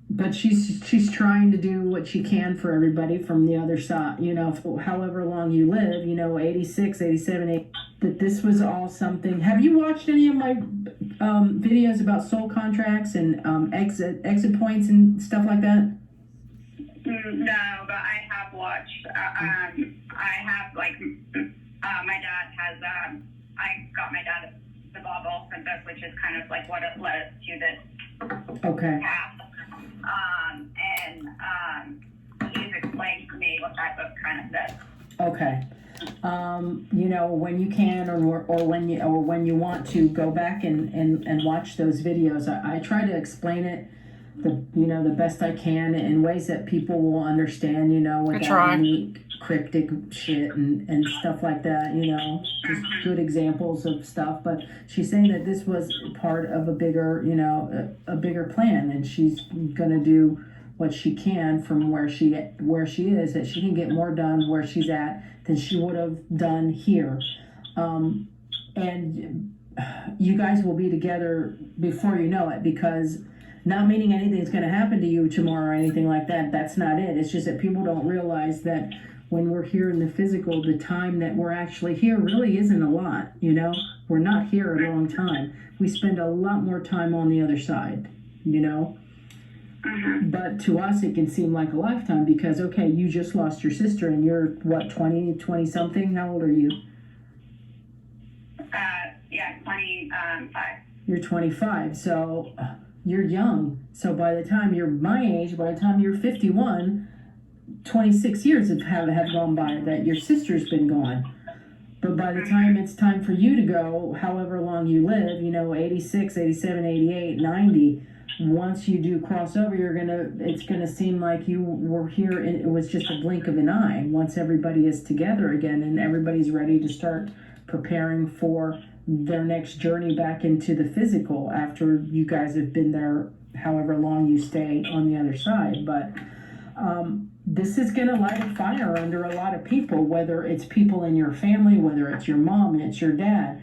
S4: But she's trying to do what she can for everybody from the other side, however long you live, 86, 87, 80, that this was all something. Have you watched any of my videos about soul contracts and exit points and stuff like that?
S3: No, but I have watched. I have my dad has. I got my dad the Bob Olson book, which is kind of like what it led to this path. He's explained to me what that book kind of says. Okay.
S4: When you can or when you want to go back and watch those videos, I try to explain it the best I can in ways that people will understand, without any cryptic shit and stuff like that, just good examples of stuff. But she's saying that this was part of a bigger plan, and she's gonna do what she can from where she is, that she can get more done where she's at than she would have done here. And you guys will be together before you know it, because not meaning anything's going to happen to you tomorrow or anything like that. That's not it. It's just that people don't realize that when we're here in the physical, the time that we're actually here really isn't a lot, We're not here a long time. We spend a lot more time on the other side, But to us, it can seem like a lifetime because, okay, you just lost your sister and you're, what, 20 something? How old are you?
S3: 25.
S4: You're 25, so you're young. So by the time you're my age, by the time you're 51, 26 years have gone by that your sister's been gone. But by the time it's time for you to go, however long you live, 86, 87, 88, 90, once you do cross over, it's gonna seem like you were here and it was just a blink of an eye. Once everybody is together again and everybody's ready to start preparing for their next journey back into the physical after you guys have been there however long you stay on the other side. But this is going to light a fire under a lot of people, whether it's people in your family, whether it's your mom, it's your dad.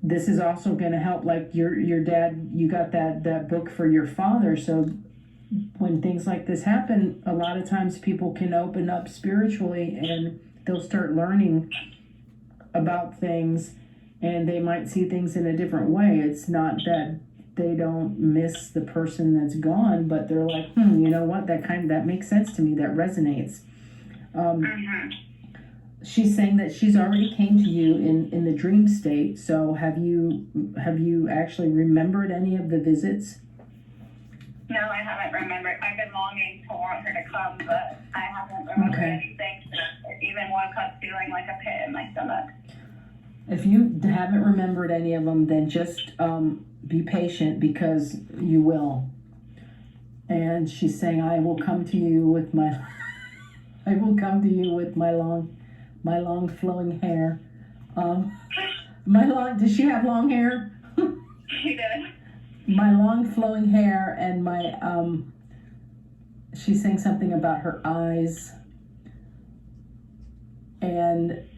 S4: This is also going to help, like your dad, you got that book for your father. So when things like this happen, a lot of times people can open up spiritually and they'll start learning about things, and they might see things in a different way. It's not that they don't miss the person that's gone, but they're like, you know what, that makes sense to me, that resonates. She's saying that she's already came to you in the dream state. So have you actually remembered any of the visits?
S3: No, I haven't remembered. I've been longing for her to come, but I haven't remembered anything. Even woke up feeling like a pit in my stomach.
S4: If you haven't remembered any of them, then just be patient, because you will. And she's saying, I will come to you with my long flowing hair. Does she have long hair?
S3: She did.
S4: My long flowing hair and my, she's saying something about her eyes. And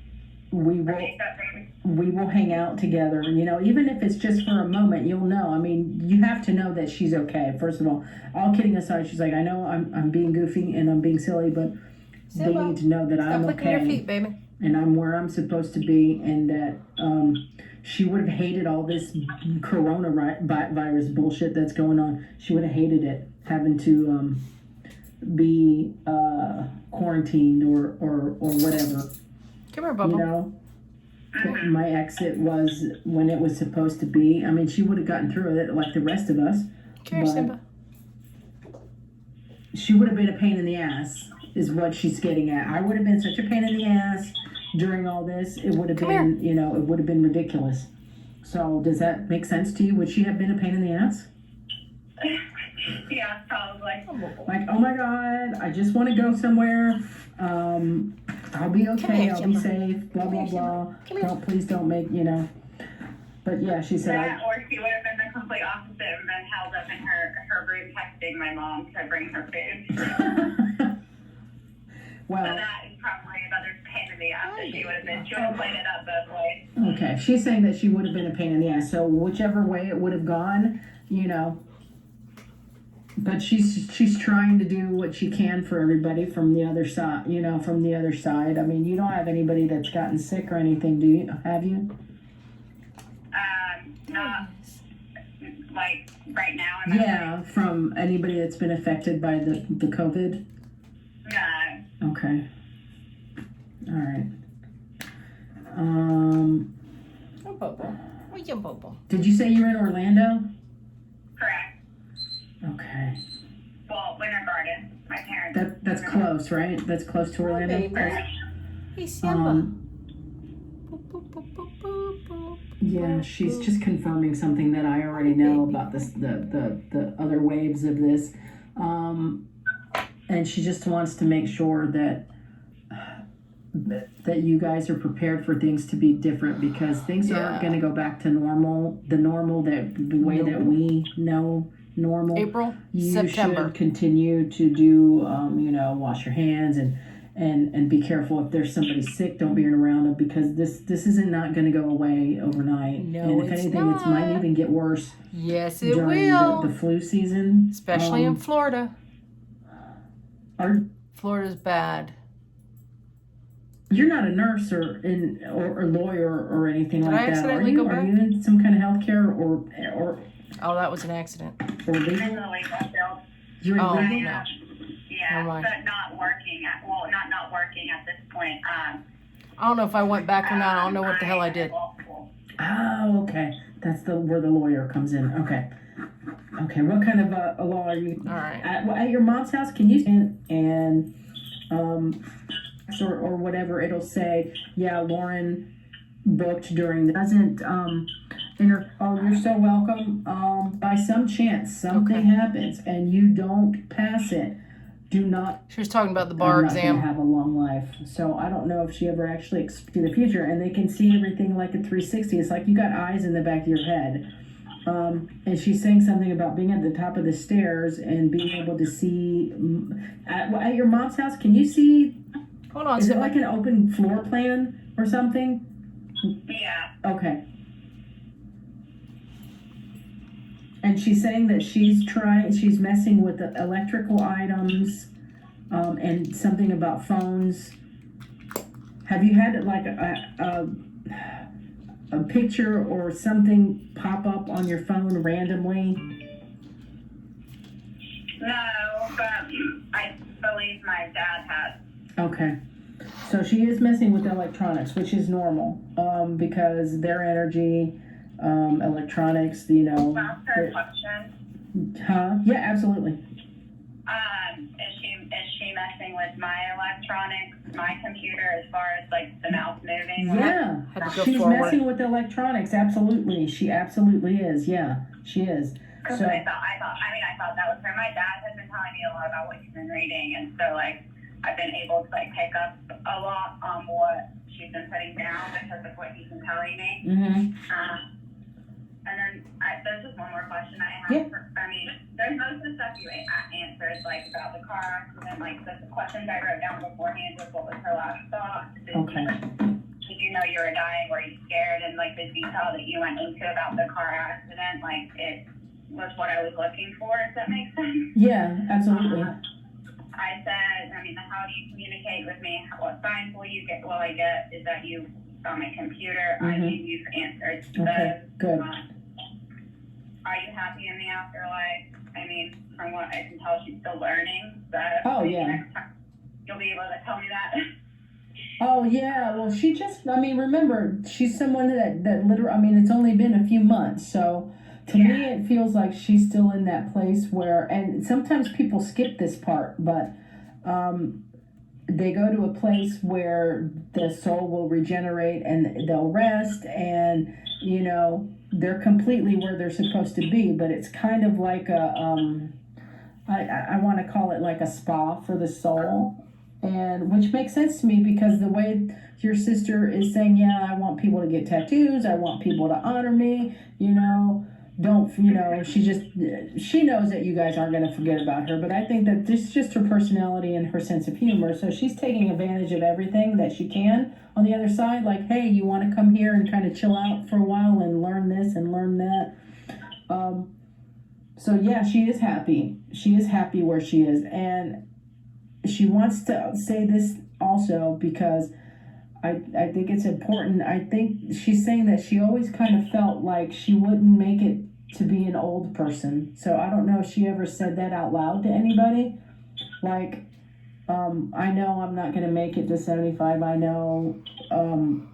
S4: we will hang out together, you know, even if it's just for a moment. You'll know. I mean, you have to know that she's okay. First of all kidding aside, she's like, I know I'm being goofy and I'm being silly, but they need to know that I'm okay.
S1: Stop licking your feet, baby.
S4: And I'm where I'm supposed to be, and that she would have hated all this coronavirus bullshit that's going on. She would have hated it, having to be quarantined or whatever.
S1: Come here, Bubble.
S4: You know, my exit was when it was supposed to be. I mean, she would have gotten through it like the rest of us.
S1: Come here, Simba.
S4: She would have been a pain in the ass, is what she's getting at. I would have been such a pain in the ass during all this. It would have been, you know, it would have been ridiculous. So, does that make sense to you? Would she have been a pain in the ass?
S3: Yeah, probably.
S4: Like, oh my God, I just want to go somewhere. I'll be okay.
S1: Here,
S4: I'll be safe. Blah blah blah. Please don't make, you know. But yeah, she said.
S3: That, or she would have been the complete opposite and been held up in her room texting my mom to bring her food.
S4: Well.
S3: So that is probably another pain in the ass that she would have played it up both ways.
S4: Okay, she's saying that she would have been a pain in the ass. So whichever way it would have gone, you know. But she's trying to do what she can for everybody from the other side, you know, from the other side. I mean, you don't have anybody that's gotten sick or anything, do you? Have you?
S3: Not like right now.
S4: Yeah, from anybody that's been affected by the COVID?
S3: No.
S4: Okay. All right.
S1: Oh, Bubble. Oh, yeah, Bubble.
S4: Did you say you're in Orlando?
S3: Correct.
S4: Okay.
S3: Well, Winter Garden. My parents.
S4: That's close, right? That's close to Orlando?
S1: Hey, baby. Hey, Simba. Boop, boop, boop, boop, boop, boop.
S4: Yeah, she's just confirming something that I already know about this, the other waves of this. And she just wants to make sure that you guys are prepared for things to be different, because things aren't going to go back to normal, the way that we know normal.
S1: April,
S4: you
S1: September.
S4: should continue to do, you know, wash your hands and be careful. If there's somebody sick, don't be around them, because this isn't not going to go away overnight.
S1: No,
S4: and if
S1: it's
S4: anything,
S1: not.
S4: it might even get worse.
S1: Yes, it
S4: during
S1: will.
S4: the flu season,
S1: Especially in Florida. Florida's bad.
S4: You're not a nurse or lawyer or anything
S1: Did
S4: like
S1: I
S4: that, are
S1: accidentally
S4: you?
S1: go
S4: Are
S1: back?
S4: you in some kind of healthcare or
S1: Oh, that was an accident.
S4: or
S3: I'm
S4: legal?
S3: in the legal field.
S4: You're in
S1: Oh,
S4: legal?
S1: no.
S3: Yeah,
S1: Never mind.
S3: but not working not working at this point.
S1: I don't know if I went back or not. I don't know what the hell I did.
S4: Oh, okay. That's where the lawyer comes in. Okay. What kind of a law are you?
S1: All right.
S4: At your mom's house, can you and or whatever, it'll say, yeah, Lauren booked during the doesn't oh, you're so welcome. By some chance something happens and you don't pass it, do not.
S1: She was talking about the bar exam.
S4: I'm not gonna have a long life, so I don't know if she ever actually to the future, and they can see everything like a 360. It's like you got eyes in the back of your head. And she's saying something about being at the top of the stairs and being able to see at your mom's house. Can you see?
S1: Hold on.
S4: Is it like an open floor plan or something?
S3: Yeah.
S4: Okay. And she's saying that she's messing with the electrical items, and something about phones. Have you had like a picture or something pop up on your phone randomly?
S3: No, but I believe my dad has.
S4: Okay. So she is messing with electronics, which is normal, because their energy, electronics, you know.
S3: Well, her question.
S4: Huh? Yeah, absolutely.
S3: Is she messing with my electronics, my computer, as far as like the mouse moving?
S4: Yeah,
S1: Had to go
S4: she's
S1: forward.
S4: messing with electronics. Absolutely, she absolutely is. Yeah, she is. So
S3: I thought that was her. My dad has been telling me a lot about what he's been reading, and so like I've been able to like pick up a lot on what she's been putting down because of what he's been telling me.
S4: Mm-hmm.
S3: And then there's just one more question I have.
S4: Yeah.
S3: There's most of the stuff you answered, like about the car accident, like the questions I wrote down beforehand was what was her last thought. Did you you know you were dying? Were you scared? And like the detail that you went into about the car accident, like it was what I was looking for. If that makes sense.
S4: Yeah, absolutely.
S3: I said, I mean, how do you communicate with me? What signs will you get? Will I get? Is that you on my computer? I mean, you've answered.
S4: Okay, good.
S3: Are you happy in the afterlife? I mean, from what I can tell, she's still learning. So
S4: Oh, yeah.
S3: next time you'll be able to tell me that.
S4: Oh, yeah. Well, she just, I mean, remember, she's someone that literally, I mean, it's only been a few months. So to me, it feels like she's still in that place where, and sometimes people skip this part, but they go to a place where the soul will regenerate and they'll rest and, you know, they're completely where they're supposed to be, but it's kind of like I want to call it like a spa for the soul, and which makes sense to me because the way your sister is saying, yeah, I want people to get tattoos, I want people to honor me, you know, don't, you know, she knows that you guys aren't going to forget about her, but I think that this is just her personality and her sense of humor, so she's taking advantage of everything that she can on the other side, like, hey, you want to come here and kind of chill out for a while and learn this and learn that. So yeah, she is happy where she is, and she wants to say this also because I think it's important. I think she's saying that she always kind of felt like she wouldn't make it to be an old person. So I don't know if she ever said that out loud to anybody. Like, I know I'm not going to make it to 75. I know I'm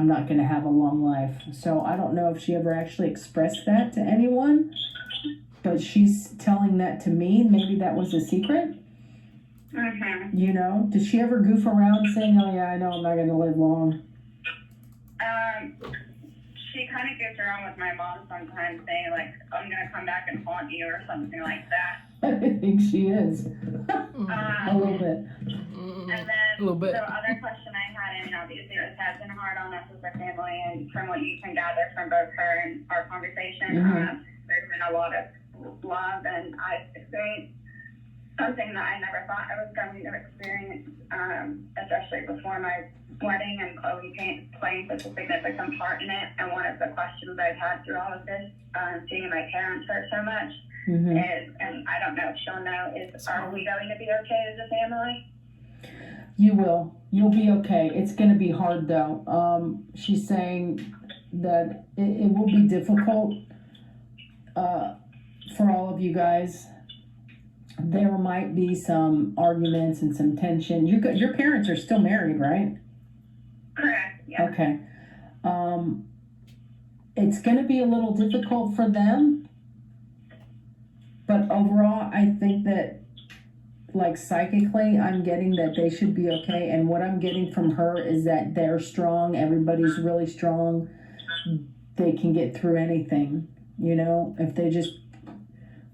S4: not going to have a long life. So I don't know if she ever actually expressed that to anyone. But she's telling that to me. Maybe that was a secret.
S3: Mm-hmm.
S4: You know, did she ever goof around saying, oh yeah, I know I'm not going to live long?
S3: She kind of goes around with my mom sometimes saying, like, I'm going to come back and haunt you or something like that.
S4: I think she is. A little bit.
S3: And then
S1: A little bit.
S3: the other question I had, and obviously this has been hard on us as a family, and from what you can gather from both her and our conversation, there's been a lot of love, and I've experienced something that I never thought I was going to experience, especially before my wedding, and Chloe playing such a significant part in it. And one of the questions I've had through all of this, seeing my parents hurt so much, is, and I don't know if she'll know, is are we going to be okay as a family?
S4: You will. You'll be okay. It's going to be hard though. She's saying that it will be difficult for all of you guys. There might be some arguments and some tension. Your parents are still married, right?
S3: Correct, yeah.
S4: Okay. It's going to be a little difficult for them, but overall, I think that, like, psychically, I'm getting that they should be okay, and what I'm getting from her is that they're strong, everybody's really strong, they can get through anything, you know, if they just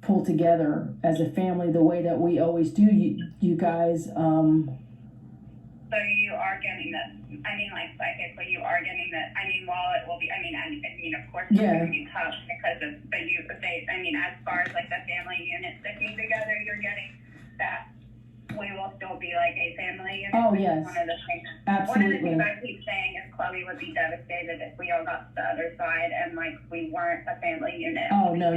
S4: pull together as a family the way that we always do. You guys,
S3: So you are getting that, I mean, like, psychically, you are getting that, I mean, while it will be, I mean, of course, it's going to be tough because of, but I mean, as far as, like, the family unit sticking together, you're getting that we will still be like a family unit.
S4: Oh, yes.
S3: One of the things,
S4: absolutely.
S3: One of the things I keep saying is Chloe would be devastated if we all got to the other side and, like, we weren't a family unit.
S4: Oh, no.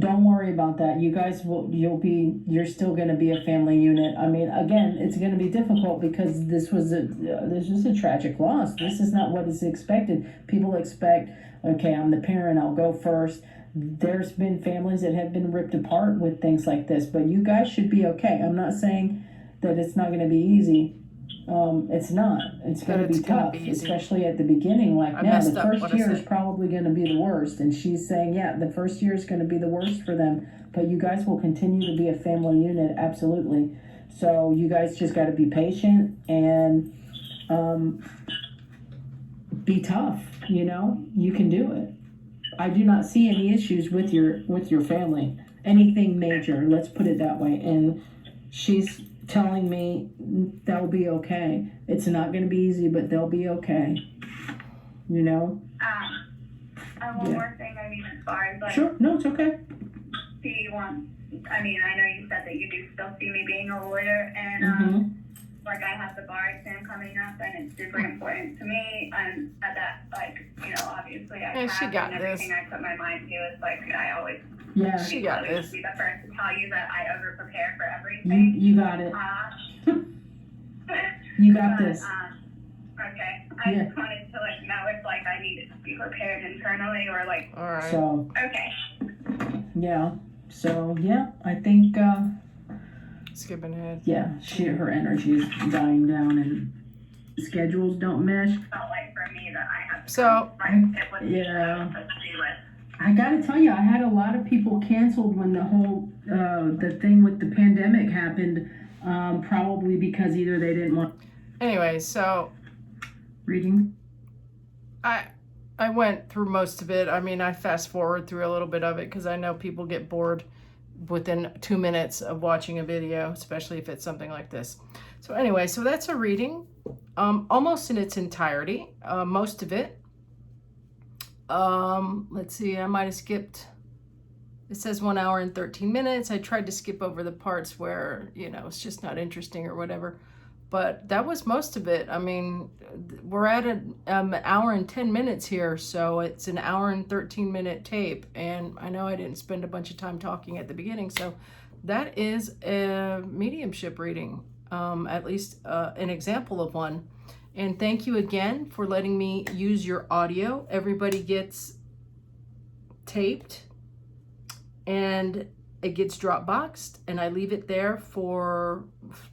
S4: Don't worry about that. You guys you're still going to be a family unit. I mean, again, it's going to be difficult because this was a tragic loss. This is not what is expected. People expect, okay, I'm the parent, I'll go first. There's been families that have been ripped apart with things like this, but you guys should be okay. I'm not saying that it's not going to be easy. It's not. It's going to be tough, especially at the beginning. Like now, the first year is probably going to be the worst. And she's saying, yeah, the first year is going to be the worst for them. But you guys will continue to be a family unit, absolutely. So you guys just got to be patient and be tough. You know, you can do it. I do not see any issues with your family, anything major. Let's put it that way. And she's telling me they'll be okay. It's not going to be easy, but they'll be okay. You know.
S3: One more thing. I mean, as far as, like,
S4: sure, no, it's okay.
S3: I mean, I know you said that you do still see me being a lawyer, and like I have the bar exam coming up, and it's super important to me. And at that, like, you know, obviously I
S1: Yeah, she
S3: have,
S1: got
S3: and
S1: this.
S3: everything I put my mind to is like I always.
S4: Yeah.
S1: She got this.
S3: Be the first to tell you that I over prepare for everything.
S4: You got it. You got this.
S3: Okay. I just wanted to like know if like I needed to be prepared internally or like.
S1: All right.
S4: So.
S3: Okay.
S4: Yeah. So yeah, I think.
S1: Skipping ahead.
S4: Yeah, her energy is dying down, and schedules don't mesh.
S3: Felt like for me that I have.
S1: So.
S4: Yeah. I gotta tell you, I had a lot of people canceled when the whole the thing with the pandemic happened. Probably because either they didn't want.
S1: Anyway, so.
S4: Reading.
S1: I went through most of it. I mean, I fast forward through a little bit of it because I know people get bored within 2 minutes of watching a video, especially if it's something like this. So anyway, so that's a reading, almost in its entirety, most of it. Let's see, I might have skipped, it says 1 hour and 13 minutes. I tried to skip over the parts where, you know, it's just not interesting or whatever. But that was most of it. I mean, we're at an hour and 10 minutes here, so it's an hour and 13-minute tape. And I know I didn't spend a bunch of time talking at the beginning, so that is a mediumship reading, at least an example of one. And thank you again for letting me use your audio. Everybody gets taped, and it gets Dropboxed, and I leave it there for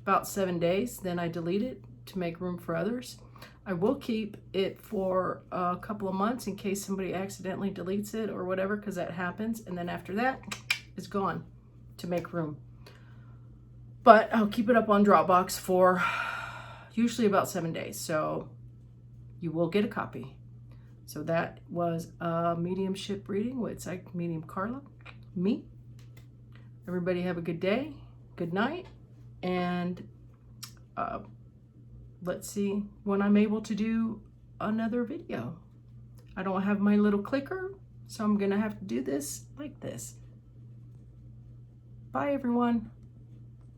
S1: about 7 days. Then I delete it to make room for others. I will keep it for a couple of months in case somebody accidentally deletes it or whatever, because that happens. And then after that, it's gone to make room. But I'll keep it up on Dropbox for usually about 7 days. So you will get a copy. So that was a mediumship reading with Psychic Medium Karla, me. Everybody have a good day, good night, and let's see when I'm able to do another video. I don't have my little clicker, so I'm gonna have to do this like this. Bye, everyone.